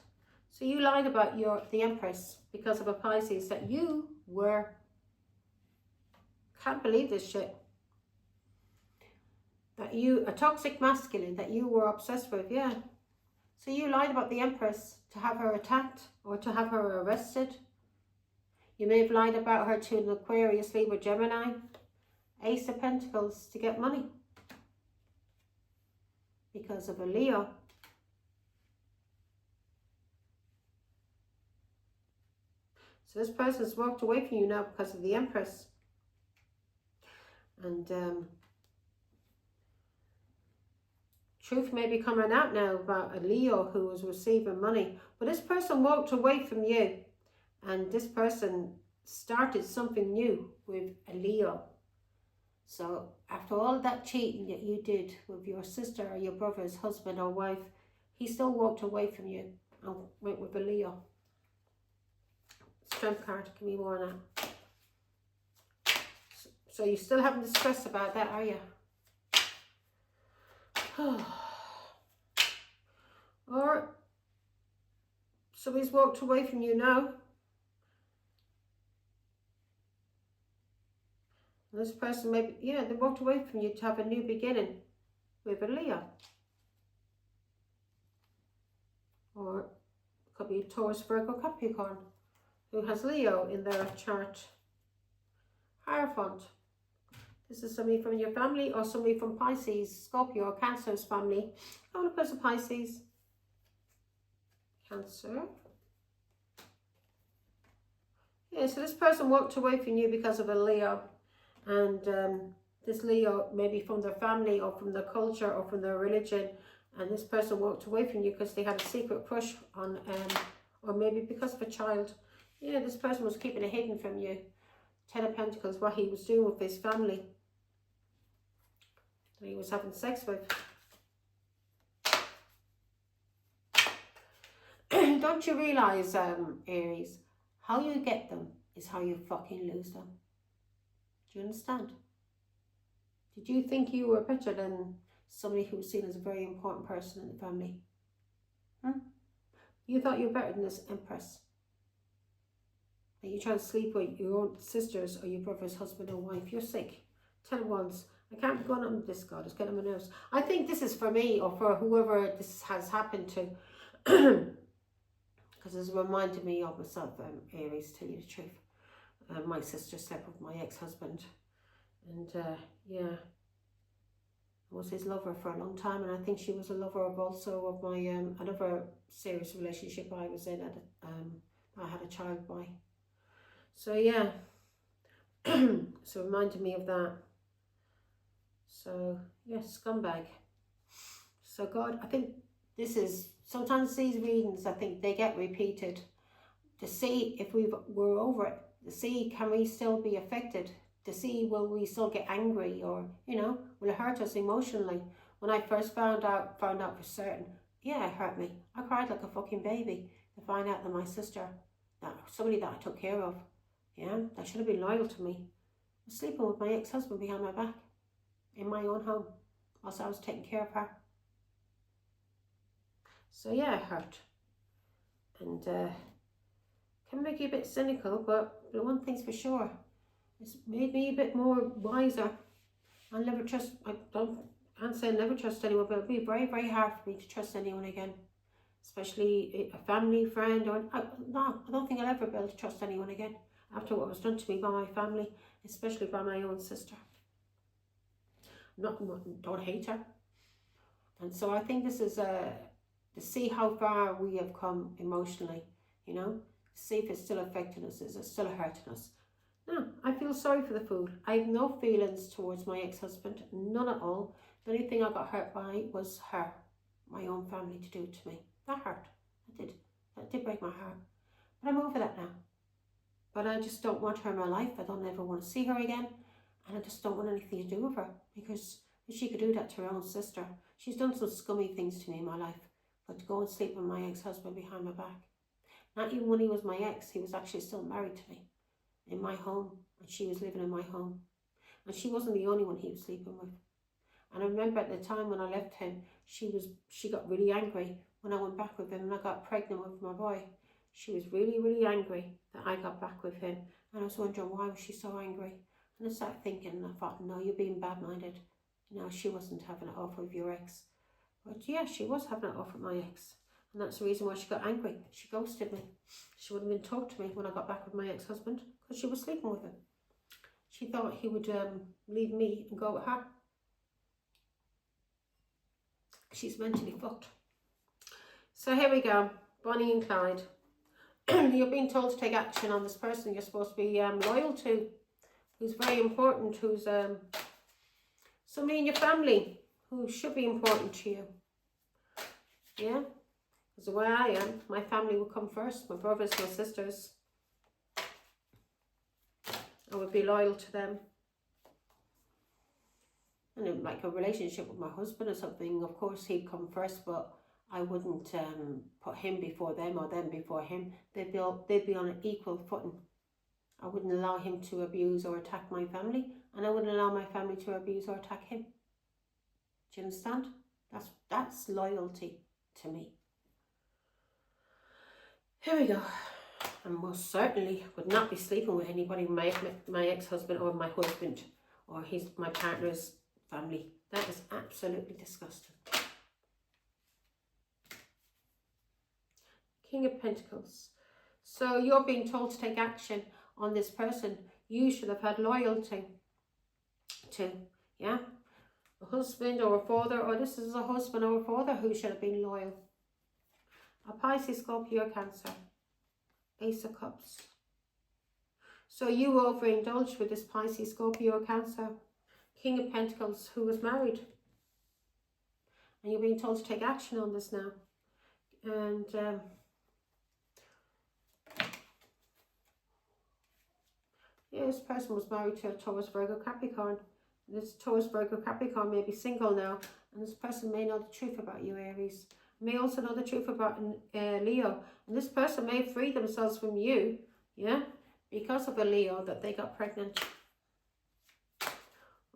S1: So you lied about the Empress because of a Pisces that you were. Can't believe this shit. That you, a toxic masculine that you were obsessed with, yeah. So you lied about the Empress to have her attacked or to have her arrested. You may have lied about her to an Aquarius, Libra, Gemini. Ace of Pentacles to get money. Because of a Leo. So this person's walked away from you now because of the Empress. And Truth may be coming out now about a Leo who was receiving money. But this person walked away from you. And this person started something new with a Leo. So after all that cheating that you did with your sister or your brother's husband or wife, he still walked away from you and went with a Leo. Strength card, give me more on that. So you're still having the stress about that, are you? Or somebody's walked away from you now. This person maybe, yeah, they walked away from you to have a new beginning with a Leo. Or it could be Taurus, Virgo, Capricorn, who has Leo in their chart. Hierophant. This is somebody from your family or somebody from Pisces, Scorpio, or Cancer's family. I want to put some Pisces. Cancer. Yeah, so this person walked away from you because of a Leo. And this Leo, maybe from their family or from their culture or from their religion. And this person walked away from you because they had a secret crush on, or maybe because of a child. Yeah, this person was keeping it hidden from you. 10 of Pentacles, what he was doing with his family. That he was having sex with. Don't you realise, Aries, how you get them is how you fucking lose them. Do you understand? Did you think you were better than somebody who was seen as a very important person in the family? You thought you were better than this Empress. That you try to sleep with your own sisters or your brother's husband or wife. You're sick. 10 of Wands. I can't be going on with this, God. It's getting on my nerves. I think this is for me or for whoever this has happened to. Because it's reminded me of myself, Aries, to tell you the truth. My sister slept with my ex-husband. And yeah, I was his lover for a long time. And I think she was a lover of also of my another serious relationship I was in. I had a child by. So yeah, so it reminded me of that. So yes, scumbag. So God, I think this is, sometimes these readings, I think they get repeated to see if we're over it, to see can we still be affected, to see will we still get angry, or you know, will it hurt us emotionally. When I first found out for certain, yeah, it hurt me. I cried like a fucking baby to find out that my sister, that somebody that I took care of, yeah, that should have been loyal to me, was sleeping with my ex-husband behind my back in my own home whilst I was taking care of her. So yeah, it hurt. And can make you a bit cynical, but the one thing's for sure, it's made me a bit more wiser. I'll never trust, can't say never trust anyone, but it'll be very, very hard for me to trust anyone again. Especially a family, friend, or no, I don't think I'll ever be able to trust anyone again after what was done to me by my family, especially by my own sister. Don't hate her. And so I think this is to see how far we have come emotionally, you know, see if it's still affecting us, is it still hurting us. No, I feel sorry for the fool. I have no feelings towards my ex-husband, none at all. The only thing I got hurt by was her, my own family, to do it to me. That hurt. That did break my heart. But I'm over that now. But I just don't want her in my life. I don't ever want to see her again. And I just don't want anything to do with her. Because if she could do that to her own sister, she's done some scummy things to me in my life. But to go and sleep with my ex-husband behind my back. Not even when he was my ex, he was actually still married to me. In my home. And she was living in my home. And she wasn't the only one he was sleeping with. And I remember at the time when I left him, she got really angry when I went back with him and I got pregnant with my boy. She was really, really angry that I got back with him. And I was wondering, why was she so angry? And I started thinking, and I thought, no, you're being bad-minded. No, she wasn't having it off with your ex. But yeah, she was having it off with my ex. And that's the reason why she got angry. She ghosted me. She wouldn't even talk to me when I got back with my ex-husband because she was sleeping with him. She thought he would leave me and go with her. She's mentally fucked. So here we go, Bonnie and Clyde. You're being told to take action on this person you're supposed to be loyal to, who's very important, who's somebody in your family who should be important to you. Yeah, because the way I am, my family will come first, my brothers, my sisters. I would be loyal to them. And in like a relationship with my husband or something, of course he'd come first, but I wouldn't put him before them or them before him. They'd be on an equal footing. I wouldn't allow him to abuse or attack my family, and I wouldn't allow my family to abuse or attack him. Do you understand? That's loyalty to me. Here we go. I most certainly would not be sleeping with anybody, my ex-husband or my husband or my partner's family. That is absolutely disgusting. King of Pentacles. So you're being told to take action on this person you should have had loyalty to. Yeah? A husband or a father, or this is a husband or a father who should have been loyal. A Pisces, Scorpio, Cancer. Ace of Cups. So you overindulged with this Pisces, Scorpio, Cancer. King of Pentacles who was married. And you're being told to take action on this now. And yeah, this person was married to a Taurus, Virgo, Capricorn. This Taurus, Virgo, Capricorn may be single now. And this person may know the truth about you, Aries. May also know the truth about Leo. And this person may free themselves from you, yeah, because of a Leo that they got pregnant.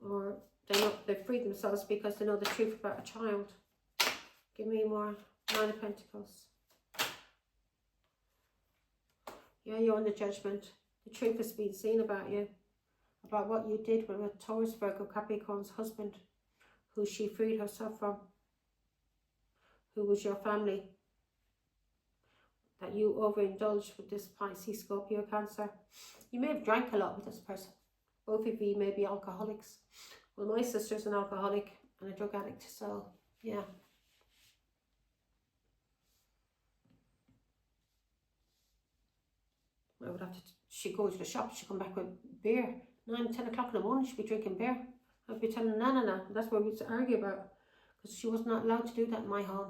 S1: Or they freed themselves because they know the truth about a child. Give me more. Nine of Pentacles. Yeah, you're on the judgment. The truth has been seen about you. About what you did with a Taurus, Virgo, Capricorn's husband, who she freed herself from. Who was your family. That you overindulged with this Pisces, Scorpio, Cancer. You may have drank a lot with this person. Both of you may be alcoholics. Well, my sister's an alcoholic and a drug addict, so yeah. I would have to, she'd go to the shop, she'd come back with beer. 9, 10 o'clock in the morning, she'd be drinking beer. I'd be telling her, no. That's what we used to argue about. Because she was not allowed to do that in my home.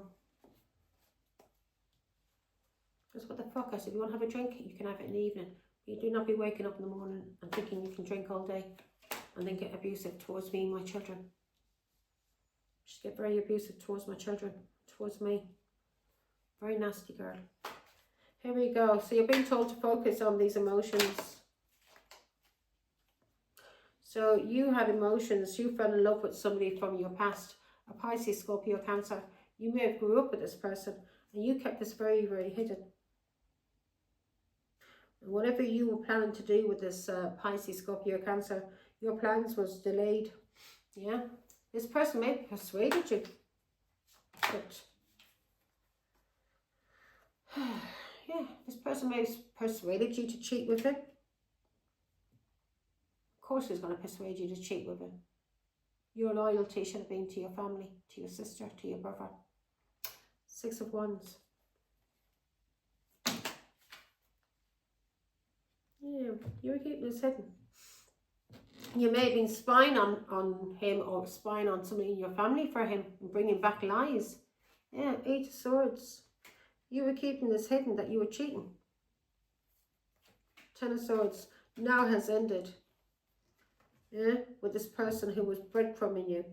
S1: Because what the fuck, I said, if you want to have a drink, you can have it in the evening. You do not be waking up in the morning and thinking you can drink all day and then get abusive towards me and my children. She'd get very abusive towards my children, towards me. Very nasty girl. Here we go. So you're being told to focus on these emotions. So you had emotions. You fell in love with somebody from your past. A Pisces, Scorpio, Cancer. You may have grew up with this person and you kept this very, very hidden. And whatever you were planning to do with this Pisces, Scorpio, Cancer, your plans was delayed. Yeah. This person may have persuaded you. But yeah, this person may have persuaded you to cheat with him. Of course he's going to persuade you to cheat with him. Your loyalty should have been to your family, to your sister, to your brother. 6 of Wands. Yeah, you were keeping this hidden. You may have been spying on him or spying on somebody in your family for him and bringing back lies. Yeah, 8 of Swords. You were keeping this hidden that you were cheating. 10 of Swords now has ended. Yeah, with this person who was breadcrumbing you,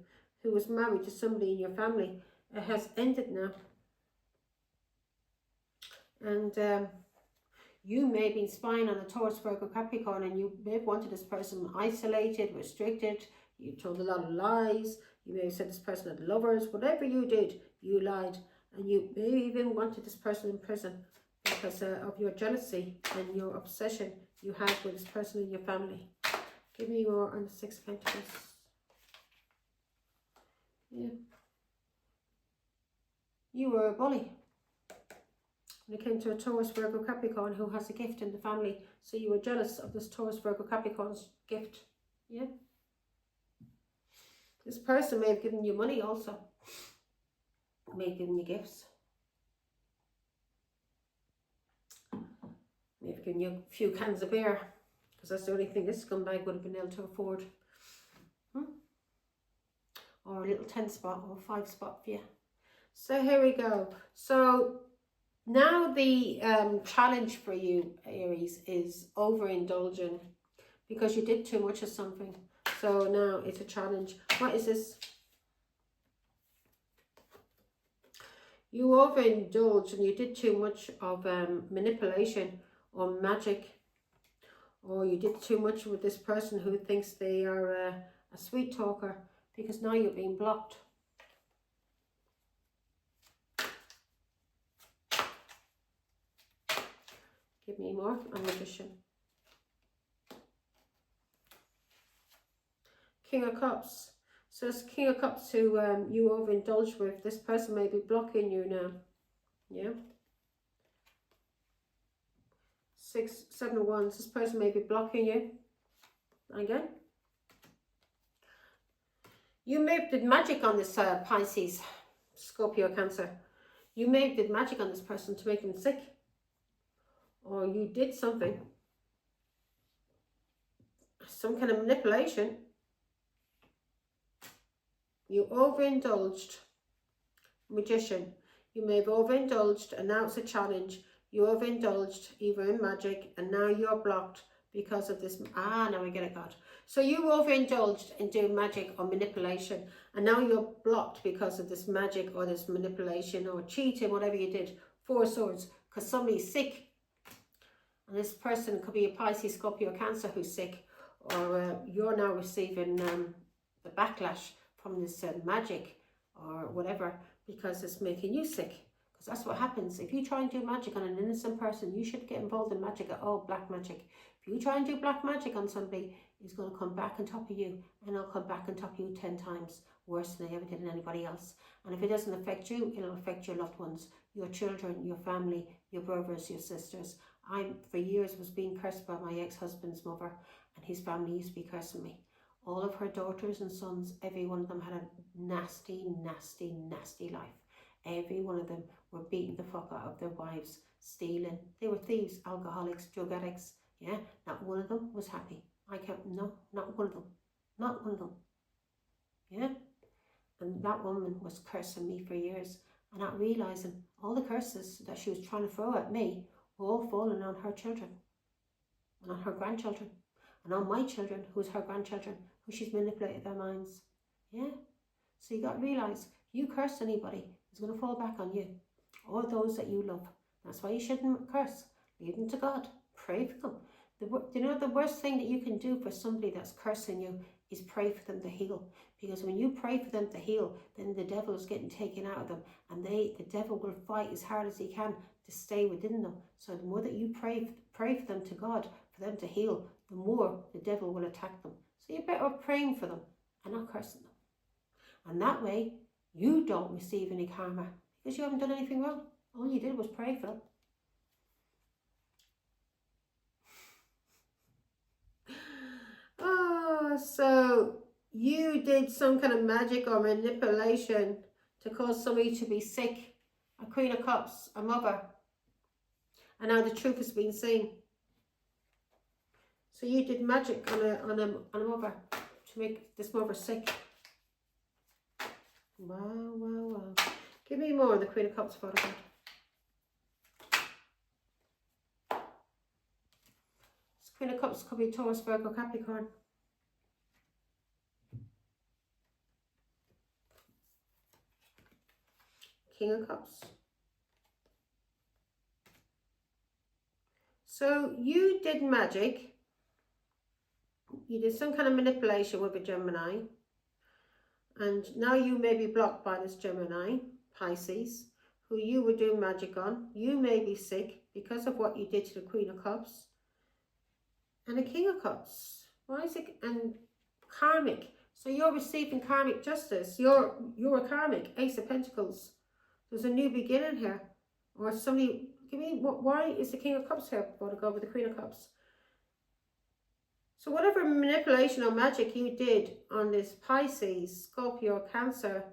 S1: who was married to somebody in your family. It has ended now. And you may have been spying on a Taurus, Virgo, Capricorn, and you may have wanted this person isolated, restricted. You told a lot of lies. You may have said this person had lovers. Whatever you did, you lied. And you may even wanted this person in prison because of your jealousy and your obsession you had with this person in your family. Give me more on the 6 of Pentacles. Yeah. You were a bully. When it came to a Taurus, Virgo, Capricorn who has a gift in the family. So you were jealous of this Taurus, Virgo, Capricorn's gift. Yeah. This person may have given you money also. May have given you gifts. May have given you a few cans of beer. Because that's the only thing this scumbag would have been able to afford. Or a little 10 spot or 5 spot for you. So here we go. So now the challenge for you, Aries, is overindulging because you did too much of something. So now it's a challenge. What is this? You overindulged and you did too much of manipulation or magic, or you did too much with this person who thinks they are a sweet talker, because now you're being blocked. Give me more. A Magician. King of Cups. So it's King of Cups who you overindulge with. This person may be blocking you now. Yeah. 6, 7 of Wands. This person may be blocking you. Again. You may have did magic on this Pisces, Scorpio, Cancer. You may have did magic on this person to make them sick. Or you did something. Some kind of manipulation. You overindulged. Magician. You may have overindulged and now it's a challenge. You overindulged either in magic and now you're blocked because of this. Now I get it, God. So you overindulged in doing magic or manipulation and now you're blocked because of this magic or this manipulation or cheating, whatever you did. 4 of Swords, because somebody's sick. And this person could be a Pisces, Scorpio, Cancer who's sick, or you're now receiving the backlash from this magic or whatever, because it's making you sick. Because that's what happens. If you try and do magic on an innocent person, you should get involved in magic at all, black magic. If you try and do black magic on somebody, it's going to come back on top of you, and it'll come back on top of you 10 times worse than they ever did in anybody else. And if it doesn't affect you, it'll affect your loved ones, your children, your family, your brothers, your sisters. I, for years, was being cursed by my ex-husband's mother, and his family used to be cursing me. All of her daughters and sons, every one of them had a nasty, nasty, nasty life. Every one of them were beating the fuck out of their wives, stealing. They were thieves, alcoholics, drug addicts. Yeah, not one of them was happy. No, not one of them. Not one of them. Yeah. And that woman was cursing me for years, and not realising all the curses that she was trying to throw at me were all falling on her children, and on her grandchildren, and on my children, who's her grandchildren, who she's manipulated their minds. Yeah. So you got to realise, you curse anybody, it's going to fall back on you, or those that you love. That's why you shouldn't curse. Leave them to God. Pray for them. The worst thing that you can do for somebody that's cursing you is pray for them to heal. Because when you pray for them to heal, then the devil is getting taken out of them, and the devil will fight as hard as he can to stay within them. So the more that you pray for them to God, for them to heal, the more the devil will attack them. So you're better off praying for them and not cursing them. And that way, you don't receive any karma, because you haven't done anything wrong. All you did was pray for them. Oh, so you did some kind of magic or manipulation to cause somebody to be sick. A Queen of Cups, a mother. And now the truth has been seen. So you did magic on a mother to make this mother sick. Wow, wow, wow. Give me more on the Queen of Cups, Father God. This Queen of Cups could be Taurus, Virgo, Capricorn. King of Cups. So you did magic. You did some kind of manipulation with a Gemini. And now you may be blocked by this Gemini, Pisces, who you were doing magic on. You may be sick because of what you did to the Queen of Cups. And the King of Cups. Why is it? And karmic. So you're receiving karmic justice. You're a karmic. Ace of Pentacles. There's a new beginning here. Or somebody, why is the King of Cups here before to go with the Queen of Cups? So whatever manipulation or magic you did on this Pisces, Scorpio, Cancer,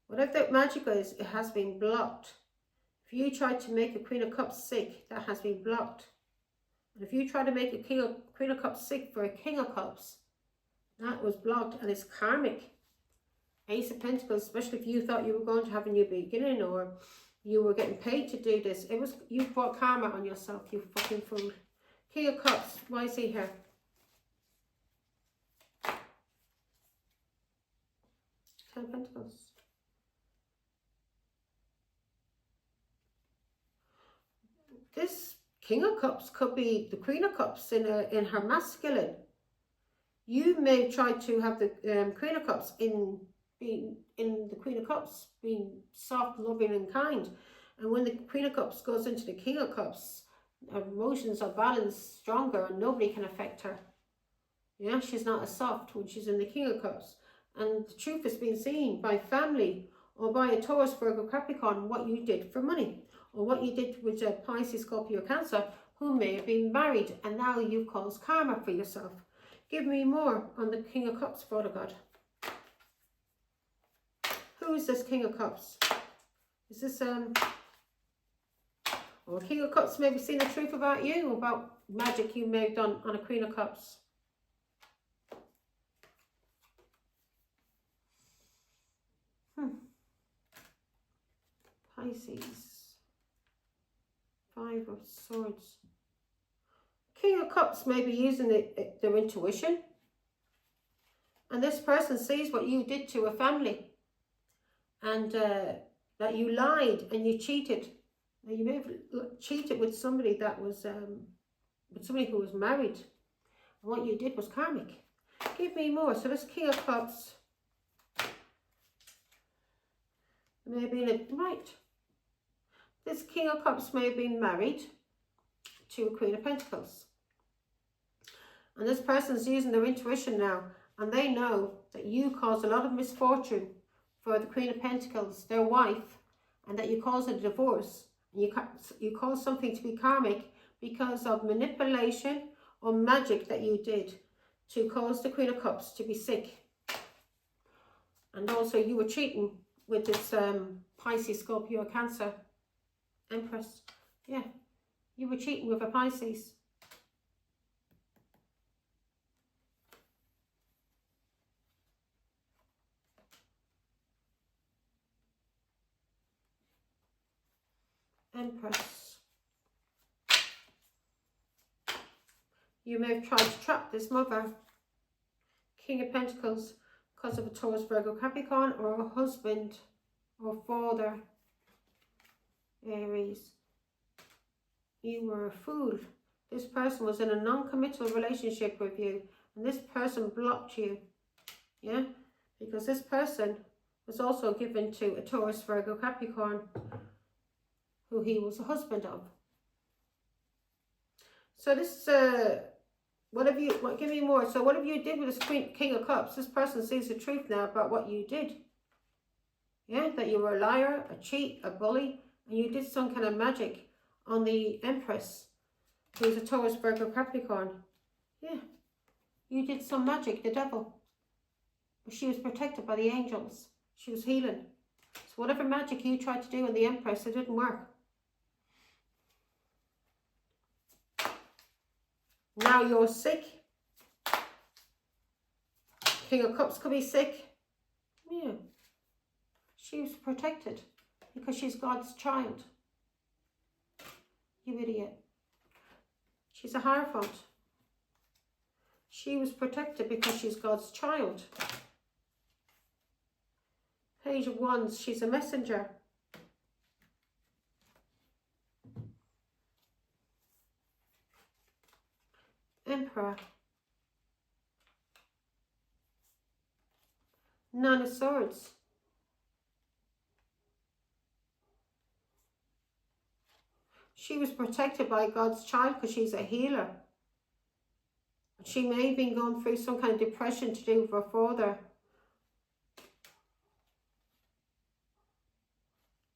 S1: whatever that magic is, it has been blocked. If you tried to make a Queen of Cups sick, that has been blocked. And if you try to make a Queen of Cups sick for a King of Cups, that was blocked, and it's karmic. Ace of Pentacles, especially if you thought you were going to have a new beginning or you were getting paid to do this. It was, you brought karma on yourself, you fucking fool. King of Cups, why is he here? Ten of Pentacles. This King of Cups could be the Queen of Cups in her masculine. You may have tried to have the Queen of Cups in the Queen of Cups, being soft, loving and kind. And when the Queen of Cups goes into the King of Cups, her emotions are balanced, stronger, and nobody can affect her. Yeah, she's not as soft when she's in the King of Cups. And the truth is being seen by family or by a Taurus, Virgo, Capricorn, what you did for money. Or what you did with a Pisces, Scorpio, Cancer, who may have been married. And now you've caused karma for yourself. Give me more on the King of Cups, Father God. Who is this King of Cups? Is this, or King of Cups maybe seen the truth about you, about magic you may have done on a Queen of Cups. Pisces. Five of Swords. King of Cups may be using their intuition. And this person sees what you did to a family. And that you lied and you cheated. Now, you may have cheated with somebody that was, with somebody who was married. And what you did was karmic. Give me more. So this King of Cups may have been, right. This King of Cups may have been married to a Queen of Pentacles. And this person's using their intuition now. And they know that you caused a lot of misfortune for the Queen of Pentacles, their wife, and that you caused a divorce. And you caused something to be karmic because of manipulation or magic that you did to cause the Queen of Cups to be sick. And also you were cheating with this Pisces, Scorpio, Cancer, Empress. Yeah, you were cheating with a Pisces. Empress. You may have tried to trap this mother. King of Pentacles, because of a Taurus, Virgo, Capricorn, or a husband or father. Aries. You were a fool. This person was in a non-committal relationship with you, and this person blocked you. Yeah, because this person was also given to a Taurus, Virgo, Capricorn, who he was a husband of. So this, give me more. So whatever you did with this King of Cups, this person sees the truth now about what you did. Yeah, that you were a liar, a cheat, a bully, and you did some kind of magic on the Empress, who's a Taurus, Virgo, Capricorn. Yeah, you did some magic, the devil. But she was protected by the angels. She was healing. So whatever magic you tried to do on the Empress, it didn't work. Now you're sick. King of Cups could be sick. Yeah. She was protected because she's God's child. You idiot. She's a Hierophant. She was protected because she's God's child. Page of Wands, she's a messenger. Emperor. Nine of Swords. She was protected by God's child because she's a healer. She may have been going through some kind of depression to do with her father.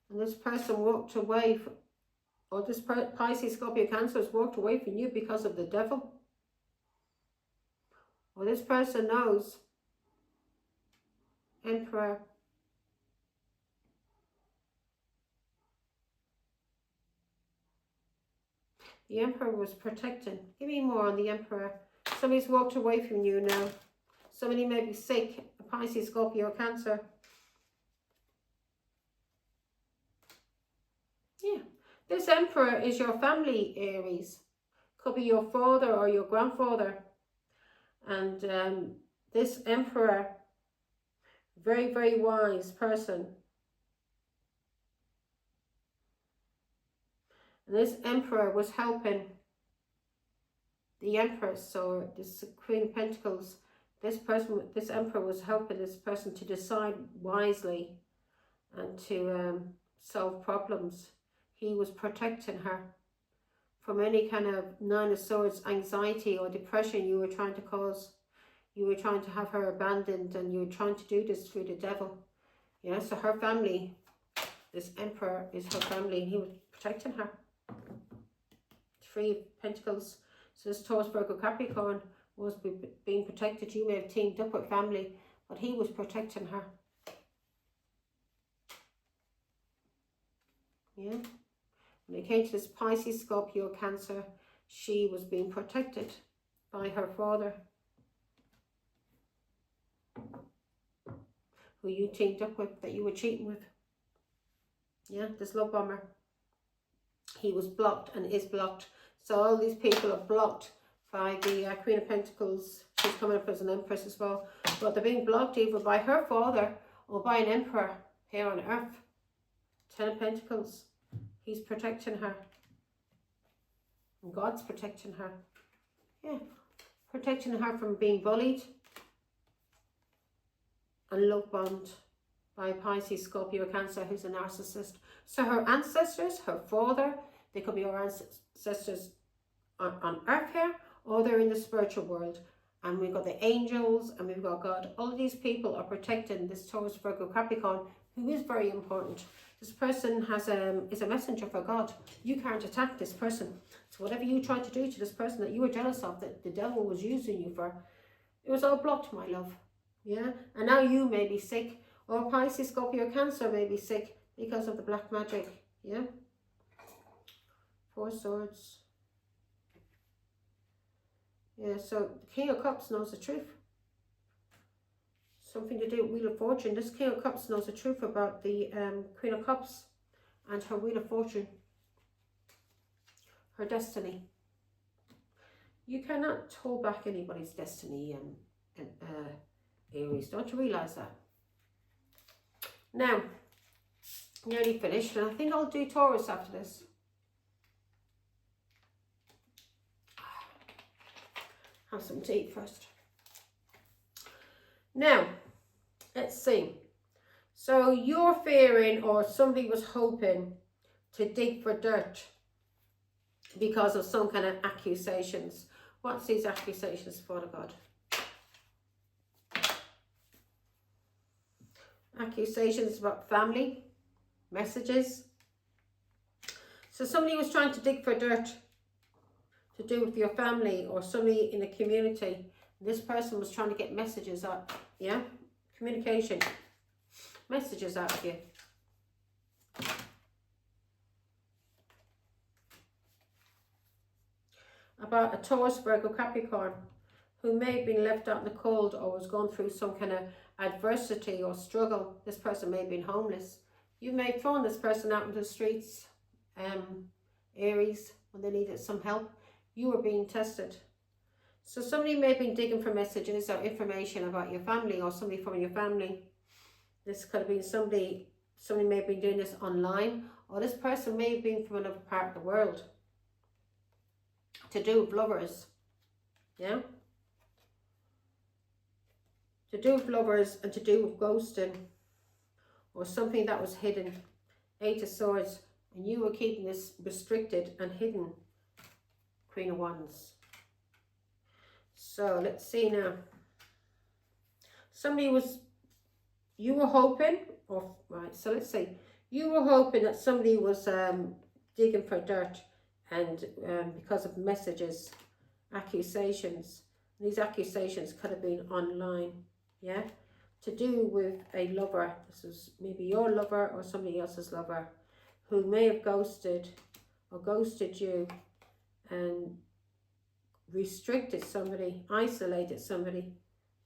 S1: And this person walked away, or this Pisces, Scorpio, Cancer has walked away from you because of the devil. Or this person knows. Emperor. The Emperor was protecting. Give me more on the Emperor. Somebody's walked away from you now. Somebody may be sick. A Pisces, Scorpio, Cancer. This Emperor is your family, Aries. Could be your father or your grandfather. And this Emperor, very, very wise person. And this Emperor was helping the Empress, or this Queen of Pentacles. This Emperor was helping this person to decide wisely and to solve problems. He was protecting her from any kind of Nine of Swords anxiety or depression you were trying to cause. You were trying to have her abandoned, and you were trying to do this through the devil. Yeah, so her family, this Emperor is her family, and he was protecting her. Three of Pentacles. So this Taurus, Virgo, Capricorn was being protected. You may have teamed up with family, but he was protecting her. Yeah. When it came to this Pisces, Scorpio, Cancer, she was being protected by her father, who you teamed up with, that you were cheating with. Yeah, this love bomber. He was blocked and is blocked. So all these people are blocked by the Queen of Pentacles. She's coming up as an Empress as well. But they're being blocked either by her father or by an Emperor here on Earth. 10 of Pentacles. He's protecting her. And God's protecting her. Yeah. Protecting her from being bullied and love bombed by Pisces, Scorpio, Cancer, who's a narcissist. So her ancestors, her father, they could be her ancestors on earth here, or they're in the spiritual world. And we've got the angels, and we've got God. All of these people are protecting this Taurus, Virgo, Capricorn, who is very important. This person has is a messenger for God. You can't attack this person. So whatever you tried to do to this person that you were jealous of, that the devil was using you for, it was all blocked, my love. Yeah, and now you may be sick, or Pisces, Scorpio, Cancer may be sick because of the black magic. Yeah. 4 Swords. Yeah, so the King of Cups knows the truth. Something to do with Wheel of Fortune. This King of Cups knows the truth about the Queen of Cups and her Wheel of Fortune. Her destiny. You cannot hold back anybody's destiny, Aries. Don't you realise that? Now, nearly finished, and I think I'll do Taurus after this. Have some tea first. Now, let's see. So you're fearing, or somebody was hoping to dig for dirt because of some kind of accusations. What's these accusations, Father God? Accusations about family, messages. So somebody was trying to dig for dirt to do with your family or somebody in the community. This person was trying to get messages out, yeah? Communication. Messages out of you. About a Taurus, Virgo, Capricorn who may have been left out in the cold or was going through some kind of adversity or struggle. This person may have been homeless. You may have thrown this person out into the streets, Aries, when they needed some help. You were being tested. So somebody may have been digging for messages or information about your family or somebody from your family. This could have been somebody may have been doing this online, or this person may have been from another part of the world. To do with lovers. Yeah? To do with lovers and to do with ghosting. Or something that was hidden. 8 of Swords. And you were keeping this restricted and hidden. Queen of Wands. So let's see now. You were hoping, right, so let's see. You were hoping that somebody was digging for dirt and because of messages, accusations. These accusations could have been online, yeah? To do with a lover. This is maybe your lover or somebody else's lover who may have ghosted or ghosted you and restricted somebody, isolated somebody.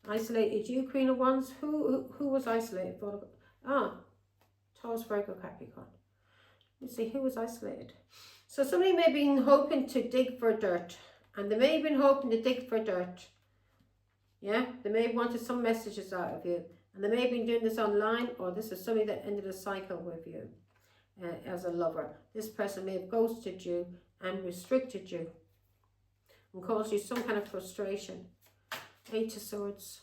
S1: Isolated you, Queen of Wands. Who was isolated? Taurus, Virgo, Capricorn. Let's see, who was isolated? So somebody may have been hoping to dig for dirt, and they may have been hoping to dig for dirt. Yeah, they may have wanted some messages out of you, and they may have been doing this online, or this is somebody that ended a cycle with you as a lover. This person may have ghosted you and restricted you and caused you some kind of frustration. 8 of Swords.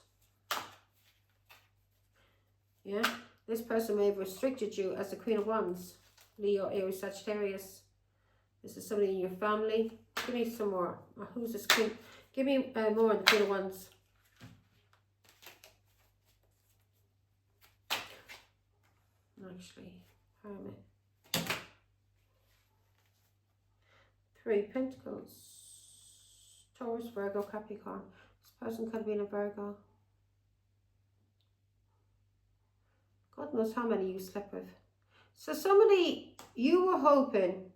S1: Yeah, this person may have restricted you as the Queen of Wands. Leo, Aries, Sagittarius. This is somebody in your family. Give me some more. Who's this Queen? Give me more on the Queen of Wands. Actually, Hermit. 3 Pentacles. Taurus, Virgo, Capricorn. This person could have been a Virgo. God knows how many you slept with. So somebody, you were hoping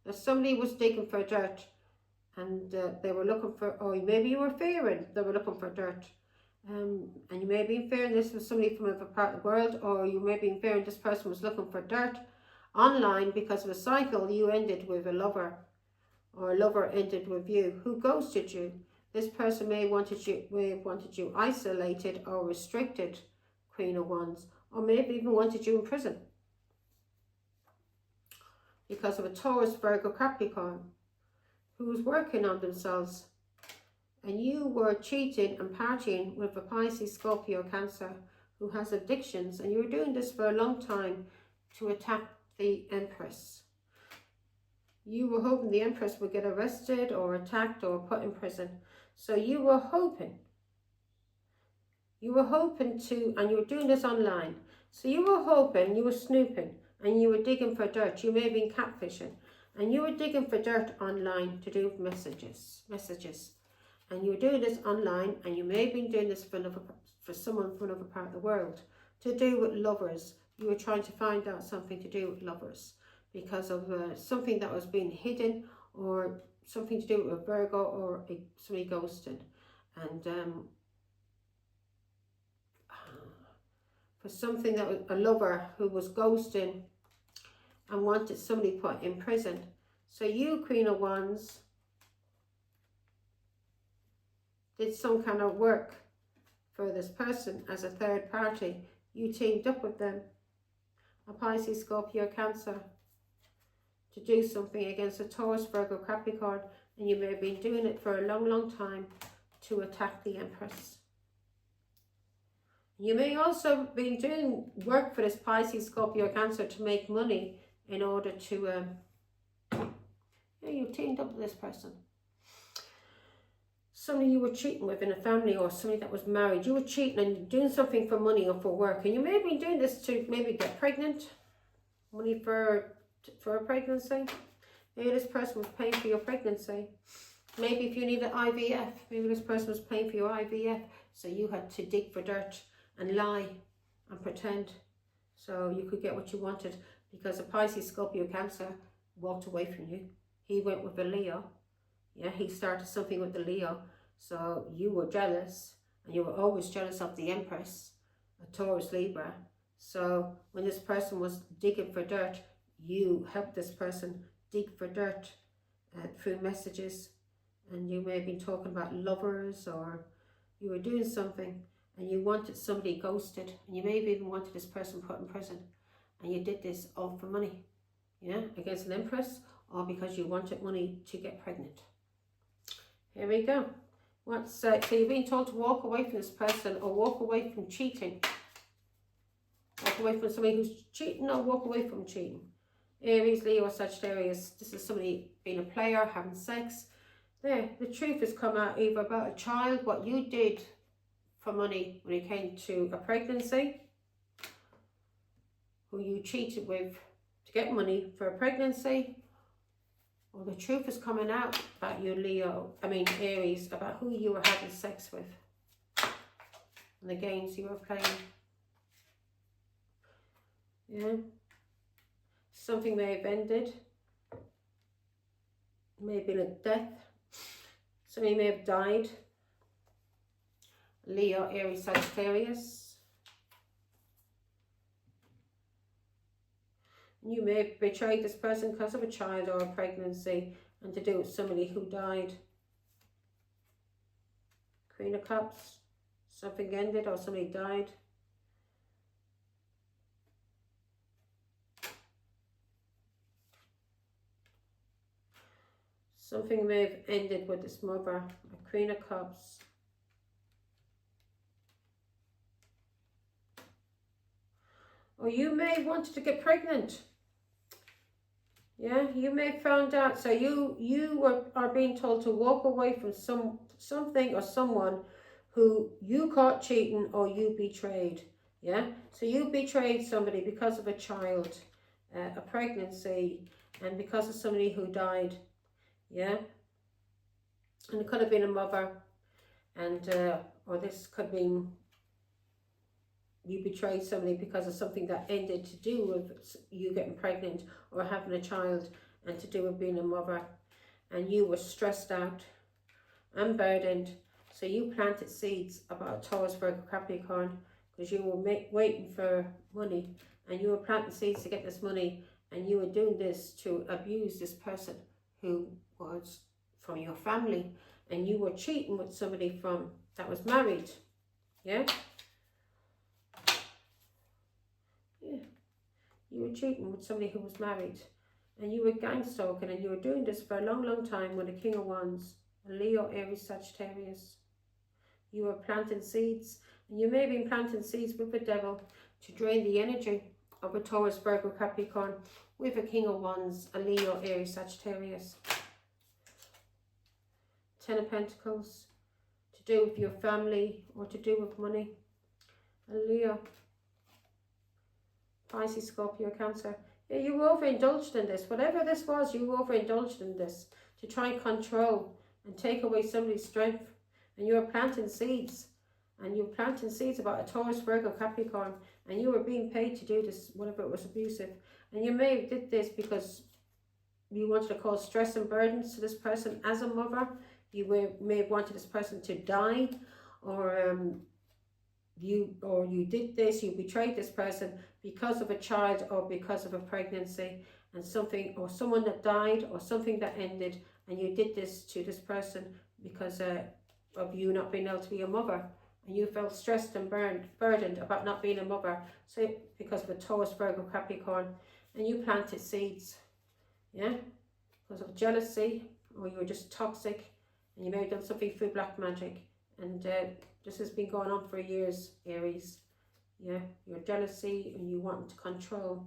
S1: that somebody was digging for dirt, and they were looking for, or maybe you were fearing they were looking for dirt. And you may be fearing this was somebody from another part of the world, or you may be fearing this person was looking for dirt online because of a cycle you ended with a lover, or a lover ended with you who ghosted you. This person may have wanted you isolated or restricted, Queen of Wands, or maybe even wanted you in prison because of a Taurus, Virgo, Capricorn who was working on themselves. And you were cheating and partying with a Pisces, Scorpio, Cancer who has addictions, and you were doing this for a long time to attack the Empress. You were hoping the Empress would get arrested or attacked or put in prison. So you were hoping to, and you were doing this online. So you were hoping, you were snooping, and you were digging for dirt. You may have been catfishing, and you were digging for dirt online to do with messages. And you were doing this online, and you may have been doing this for someone from another part of the world, to do with lovers. You were trying to find out something to do with lovers because of something that was being hidden, or something to do with a Virgo or somebody ghosted. And for something that was a lover who was ghosting and wanted somebody put in prison. So you, Queen of Wands, did some kind of work for this person as a third party. You teamed up with them, a Pisces, Scorpio, Cancer, to do something against a Taurus, Virgo, Capricorn, and you may have been doing it for a long, long time to attack the Empress. You may also have been doing work for this Pisces, Scorpio, Cancer to make money in order to, you teamed up with this person. Somebody you were cheating with in a family, or somebody that was married. You were cheating and doing something for money or for work. And you may have been doing this to maybe get pregnant. Money for a pregnancy. Maybe this person was paying for your pregnancy. Maybe if you needed IVF, maybe this person was paying for your IVF. So you had to dig for dirt and lie and pretend so you could get what you wanted, because a Pisces, Scorpio, Cancer walked away from you. He went with a Leo. Yeah, he started something with the Leo. So you were jealous, and you were always jealous of the Empress, a Taurus, Libra. So when this person was digging for dirt, you helped this person dig for dirt through messages. And you may have been talking about lovers, or you were doing something and you wanted somebody ghosted, and you may have even wanted this person put in prison, and you did this all for money, yeah, against an Empress, or because you wanted money to get pregnant. Here we go. So you're being told to walk away from this person, or walk away from cheating. Walk away from somebody who's cheating, or walk away from cheating. Aries, Leo, Sagittarius. This is somebody being a player, having sex. There, the truth has come out either about a child, what you did for money when it came to a pregnancy, who you cheated with to get money for a pregnancy, or the truth is coming out about you, Aries, about who you were having sex with and the games you were playing. Yeah. Something may have ended. It may have been a death. Somebody may have died. Leo, Aries, Sagittarius. You may have betrayed this person because of a child or a pregnancy, and to do with somebody who died. Queen of Cups. Something ended or somebody died. Something may have ended with this mother. A Queen of Cups. Or you may have wanted to get pregnant. Yeah, you may have found out. So you are being told to walk away from something or someone who you caught cheating or you betrayed. Yeah, so you betrayed somebody because of a child, a pregnancy, and because of somebody who died. Yeah, and it could have been a mother, and or this could be you betrayed somebody because of something that ended to do with you getting pregnant or having a child, and to do with being a mother, and you were stressed out and burdened. So you planted seeds about Taurus, Virgo, Capricorn, because you were waiting for money, and you were planting seeds to get this money, and you were doing this to abuse this person who was from your family, and you were cheating with somebody from that was married. Yeah. You were cheating with somebody who was married, and you were gang stalking, and you were doing this for a long, long time with the King of Wands, a Leo, Aries, Sagittarius. You were planting seeds, and you may have been planting seeds with the devil to drain the energy of a Taurus, Virgo, Capricorn with a King of Wands, a Leo, Aries, Sagittarius. Ten of Pentacles, to do with your family or to do with money, a Leo. Pisces, Scorpio, Cancer. Yeah, you were overindulged in this. Whatever this was, you were overindulged in this to try and control and take away somebody's strength. And you were planting seeds. And you were planting seeds about a Taurus, Virgo, Capricorn. And you were being paid to do this, whatever it was abusive. And you may have did this because you wanted to cause stress and burdens to this person as a mother. You may have wanted this person to die, or you did this, you betrayed this person because of a child or because of a pregnancy, and something or someone that died or something that ended, and you did this to this person because of you not being able to be a mother, and you felt stressed and burdened about not being a mother, so because of a Taurus, Virgo, Capricorn, and you planted seeds, yeah, because of jealousy, or you were just toxic, and you may have done something through black magic, and this has been going on for years, Aries. Yeah, your jealousy and you want to control,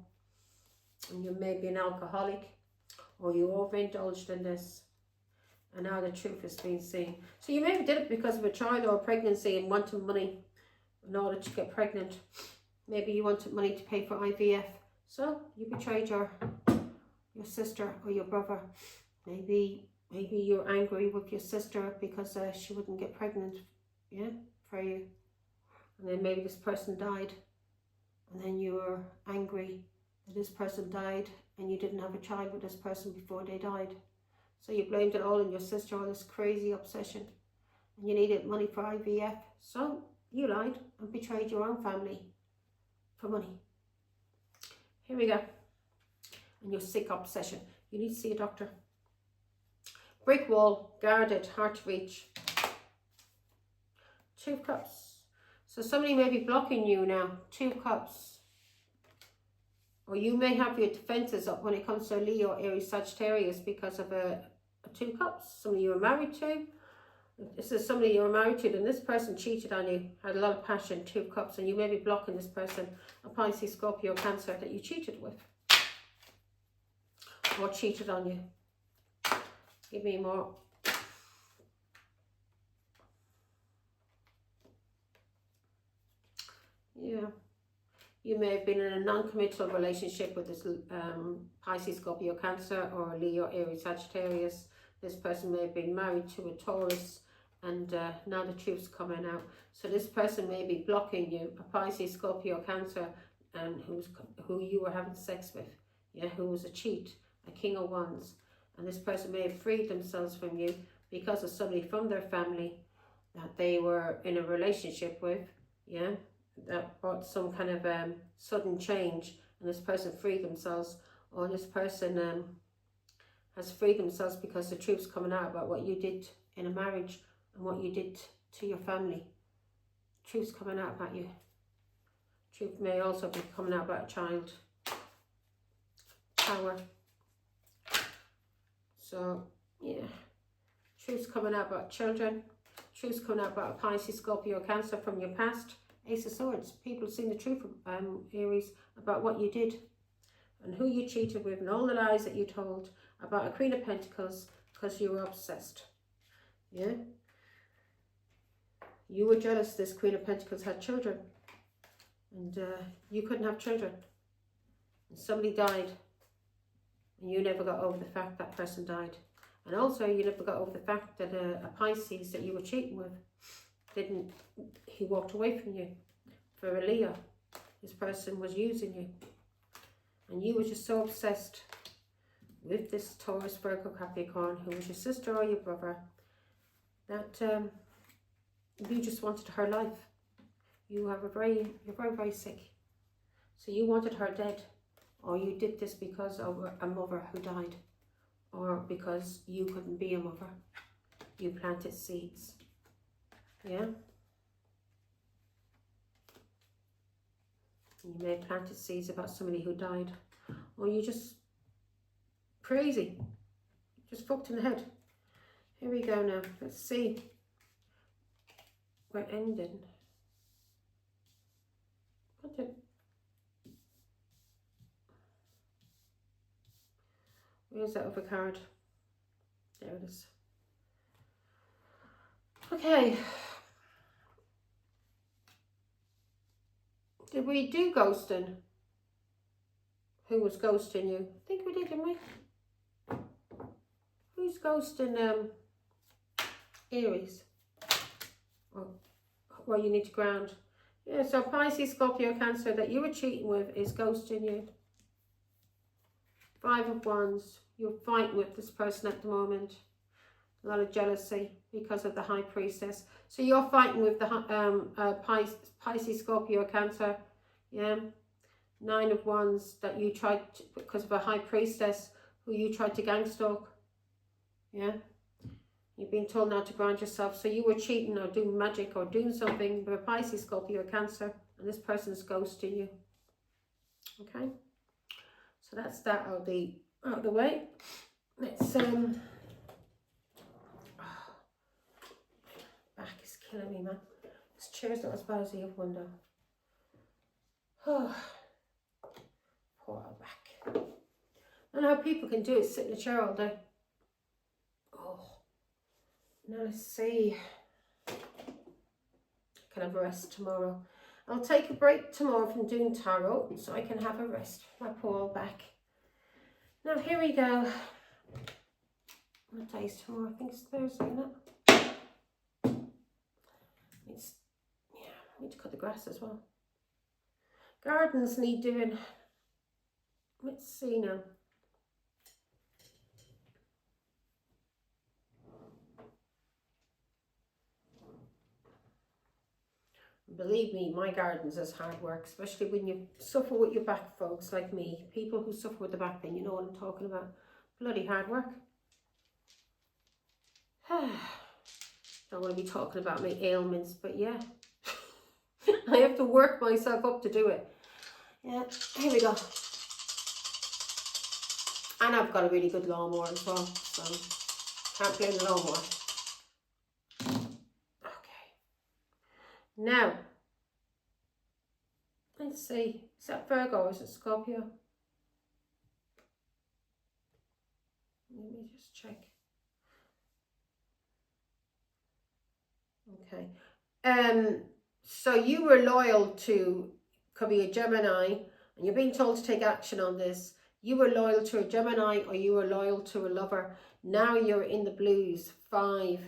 S1: and you may be an alcoholic, or you overindulged in this, and now the truth is being seen. So you maybe did it because of a child or a pregnancy and wanted money in order to get pregnant. Maybe you wanted money to pay for IVF, so you betrayed your sister or your brother. Maybe you're angry with your sister because she wouldn't get pregnant, yeah, for you. And then maybe this person died, and then you were angry that this person died and you didn't have a child with this person before they died. So you blamed it all on your sister, all this crazy obsession, and you needed money for IVF. So you lied and betrayed your own family for money. Here we go. And your sick obsession. You need to see a doctor. Brick wall, guarded, hard to reach. Two of Cups. So somebody may be blocking you now. Two of Cups. Or you may have your defenses up when it comes to Leo, Aries, Sagittarius because of a Two of Cups. Somebody you were married to. This is somebody you were married to, and this person cheated on you, had a lot of passion, Two of Cups, and you may be blocking this person, a Pisces, Scorpio, Cancer, that you cheated with. Or cheated on you. Give me more. Yeah. You may have been in a non-committal relationship with this Pisces, Scorpio, Cancer, or Leo, Aries, Sagittarius. This person may have been married to a Taurus, and now the truth's coming out. So this person may be blocking you, a Pisces, Scorpio, Cancer, and who you were having sex with. Yeah, who was a cheat, a King of Wands. And this person may have freed themselves from you because of somebody from their family that they were in a relationship with. Yeah. That brought some kind of sudden change, and this person freed themselves, or this person has freed themselves because the truth's coming out about what you did in a marriage and what you did to your family. Truth's coming out about you. Truth may also be coming out about a child. Power. So, yeah. Truth's coming out about children. Truth's coming out about a Pisces, Scorpio, Cancer from your past. Ace of Swords. People have seen the truth, Aries, about what you did and who you cheated with and all the lies that you told, about a Queen of Pentacles, because you were obsessed. Yeah? You were jealous this Queen of Pentacles had children. And you couldn't have children. And somebody died. And you never got over the fact that person died. And also you never got over the fact that a Pisces that you were cheating with, he walked away from you. For a Leo, this person was using you. And you were just so obsessed with this Taurus, Virgo, Capricorn, who was your sister or your brother, that you just wanted her life. You're very, very sick. So you wanted her dead, or you did this because of a mother who died, or because you couldn't be a mother. You planted seeds. Yeah? You may have planted seeds about somebody who died, or you just crazy, just fucked in the head. Here we go now. Let's see. We're ending. Where's that other card? There it is. Okay. Did we do ghosting? Who was ghosting you? I think we did, didn't we? Who's ghosting Aries? Oh, well, you need to ground. Yeah, so Pisces, Scorpio, Cancer that you were cheating with is ghosting you. 5 of Wands. You're fighting with this person at the moment. A lot of jealousy because of the High Priestess. So you're fighting with the Pisces, Scorpio, Cancer. Yeah. 9 of Wands that you tried to, because of a High Priestess who you tried to gang stalk. Yeah. You've been told not to ground yourself. So you were cheating or doing magic or doing something with a Pisces, Scorpio, Cancer. And this person's ghosting you. Okay. So that's that out of the way. Let's back is killing me, man. This chair's not as bad as the other one though. Oh, poor old back. I know how people can do it, sit in a chair all day. Oh, now let's see. I can have a rest tomorrow. I'll take a break tomorrow from doing tarot so I can have a rest. My poor old back. Now here we go. What day is tomorrow? I think it's Thursday, isn't it? I need to cut the grass as well. Gardens need doing. Let's see now. Believe me, my gardens is hard work, especially when you suffer with your back, folks, like me. People who suffer with the back pain, you know what I'm talking about. Bloody hard work. Don't want to be talking about my ailments, but yeah. I have to work myself up to do it. Yeah, here we go. And I've got a really good lawnmower as well, so can't blame the lawnmower. Okay. Now, let's see. Is that Virgo or is it Scorpio? Let me just check. Okay. So you were loyal to, could be a Gemini, and you're being told to take action on this. You were loyal to a Gemini or you were loyal to a lover. Now you're in the blues. 5.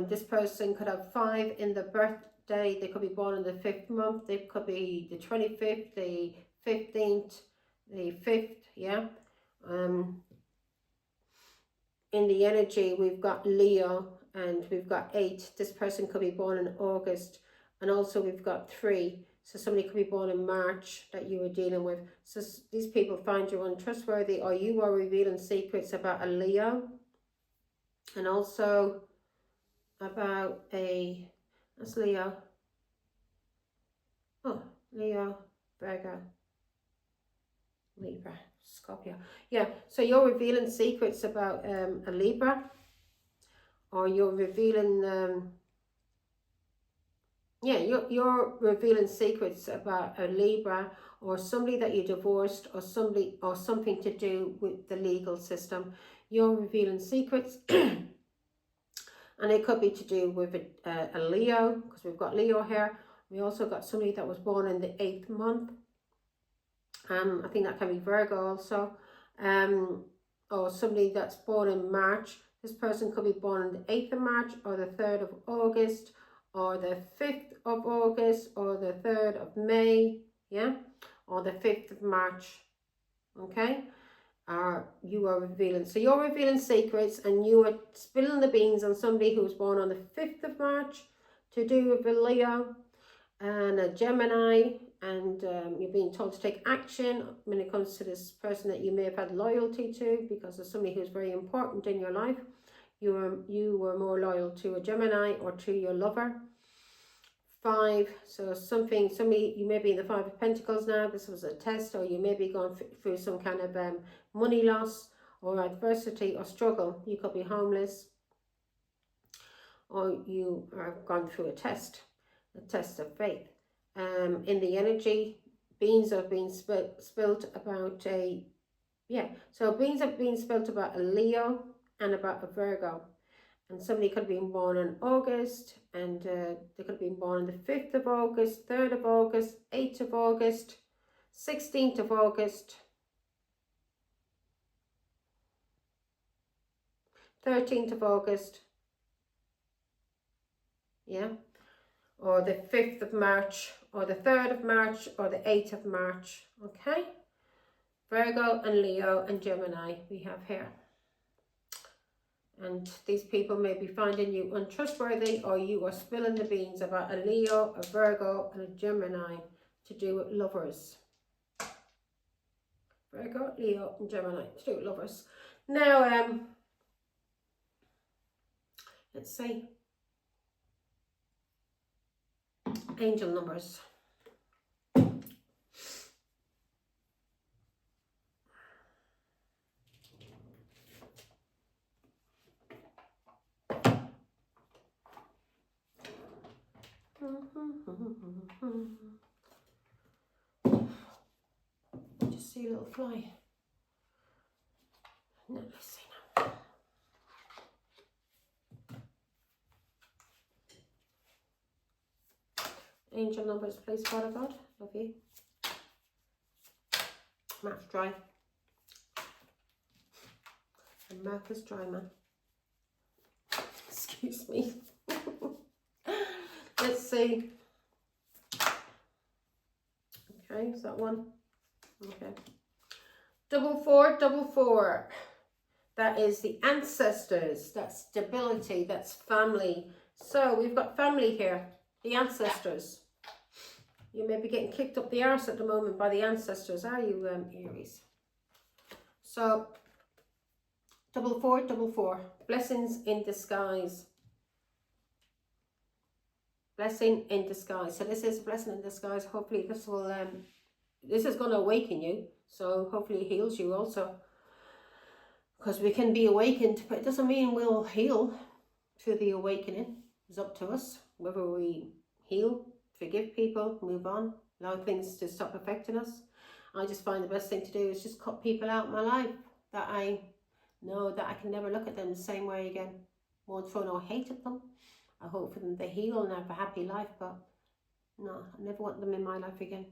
S1: This person could have 5 in the birthday. They could be born in the 5th month. They could be the 25th, the 15th, the 5th. Yeah. In the energy, we've got Leo and we've got 8. This person could be born in August. And also we've got 3. So somebody could be born in March that you were dealing with. So these people find you untrustworthy, or you are revealing secrets about a Leo. And also about that's Leo. Oh, Leo, Virgo, Libra, Scorpio. Yeah, so you're revealing secrets about a Libra, or you're revealing yeah, you're revealing secrets about a Libra, or somebody that you divorced, or somebody or something to do with the legal system. You're revealing secrets. And it could be to do with a Leo, because we've got Leo here. We also got somebody that was born in the 8th month. I think that can be Virgo also. Or somebody that's born in March. This person could be born on the 8th of March, or the 3rd of August, or the 5th of August, or the 3rd of May, yeah, or the 5th of March, okay? You are revealing. So you're revealing secrets, and you are spilling the beans on somebody who was born on the 5th of March to do with a Leo and a Gemini, and you're being told to take action when it comes to this person that you may have had loyalty to, because of somebody who's very important in your life. You were more loyal to a Gemini or to your lover. 5, so somebody, you may be in the 5 of Pentacles now. This was a test, or you may be going through some kind of money loss or adversity or struggle. You could be homeless, or you are gone through a test of faith. In the energy, beans are being spilt about beans have been spilt about a Leo and about a Virgo. And somebody could have been born in August, and they could have been born on the 5th of August, 3rd of August, 8th of August, 16th of August, 13th of August, yeah, or the 5th of March, or the 3rd of March, or the 8th of March, okay? Virgo and Leo and Gemini we have here. And these people may be finding you untrustworthy, or you are spilling the beans about a Leo, a Virgo, and a Gemini to do with lovers. Virgo, Leo, and Gemini to do with lovers. Now, let's see. Angel numbers. Just see a little fly. No, let's see now. Angel numbers, please, Father God. Love you. Mouth's dry. And mouth is dry, man. Excuse me. Let's see. Okay, is that one? Okay. 444. That is the ancestors. That's stability. That's family. So we've got family here. The ancestors. You may be getting kicked up the arse at the moment by the ancestors, are you, Aries? So 444. Blessings in disguise. Blessing in disguise. So this is a blessing in disguise. Hopefully this will this is going to awaken you. So hopefully it heals you also. Because we can be awakened, but it doesn't mean we'll heal through the awakening. It's up to us. Whether we heal, forgive people, move on, allow things to stop affecting us. I just find the best thing to do is just cut people out of my life that I know that I can never look at them the same way again. Won't throw no hate at them. I hope for them to heal and have a happy life, but no, I never want them in my life again.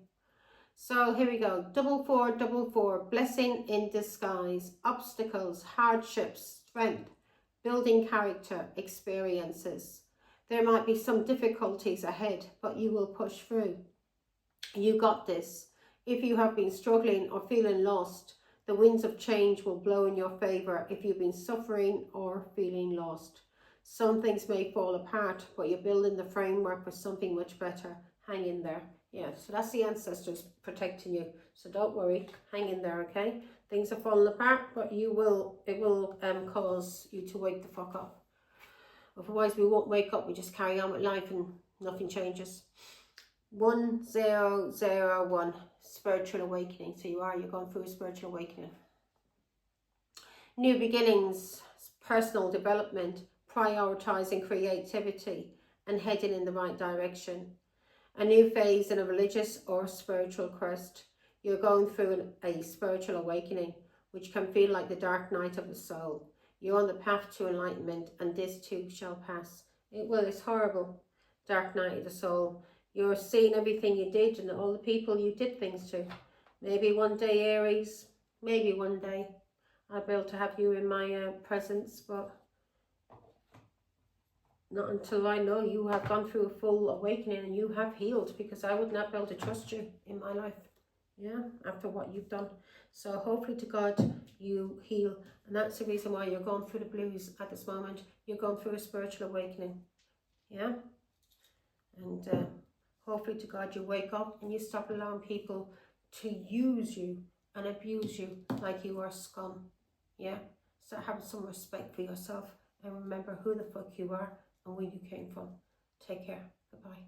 S1: So here we go. 444. Blessing in disguise. Obstacles, hardships, strength, building character, experiences. There might be some difficulties ahead, but you will push through. You got this. If you have been struggling or feeling lost, the winds of change will blow in your favor if you've been suffering or feeling lost. Some things may fall apart, but you're building the framework for something much better. Hang in there. Yeah, so that's the ancestors protecting you. So don't worry, hang in there, okay? Things are falling apart, but it will cause you to wake the fuck up. Otherwise, we won't wake up. We just carry on with life and nothing changes. 1001, spiritual awakening. So you're going through a spiritual awakening. New beginnings, personal development, prioritizing creativity and heading in the right direction. A new phase in a religious or spiritual quest. You're going through a spiritual awakening, which can feel like the dark night of the soul. You're on the path to enlightenment, and this too shall pass. It will, it's horrible. Dark night of the soul. You're seeing everything you did and all the people you did things to. Maybe one day, Aries, maybe one day I'll be able to have you in my presence, but not until I know you have gone through a full awakening and you have healed, because I would not be able to trust you in my life, yeah, after what you've done. So hopefully to God you heal, and that's the reason why you're going through the blues at this moment. You're going through a spiritual awakening, yeah, and hopefully to God you wake up and you stop allowing people to use you and abuse you like you are scum, yeah. Start having some respect for yourself and remember who the fuck you are and where you came from. Take care. Goodbye.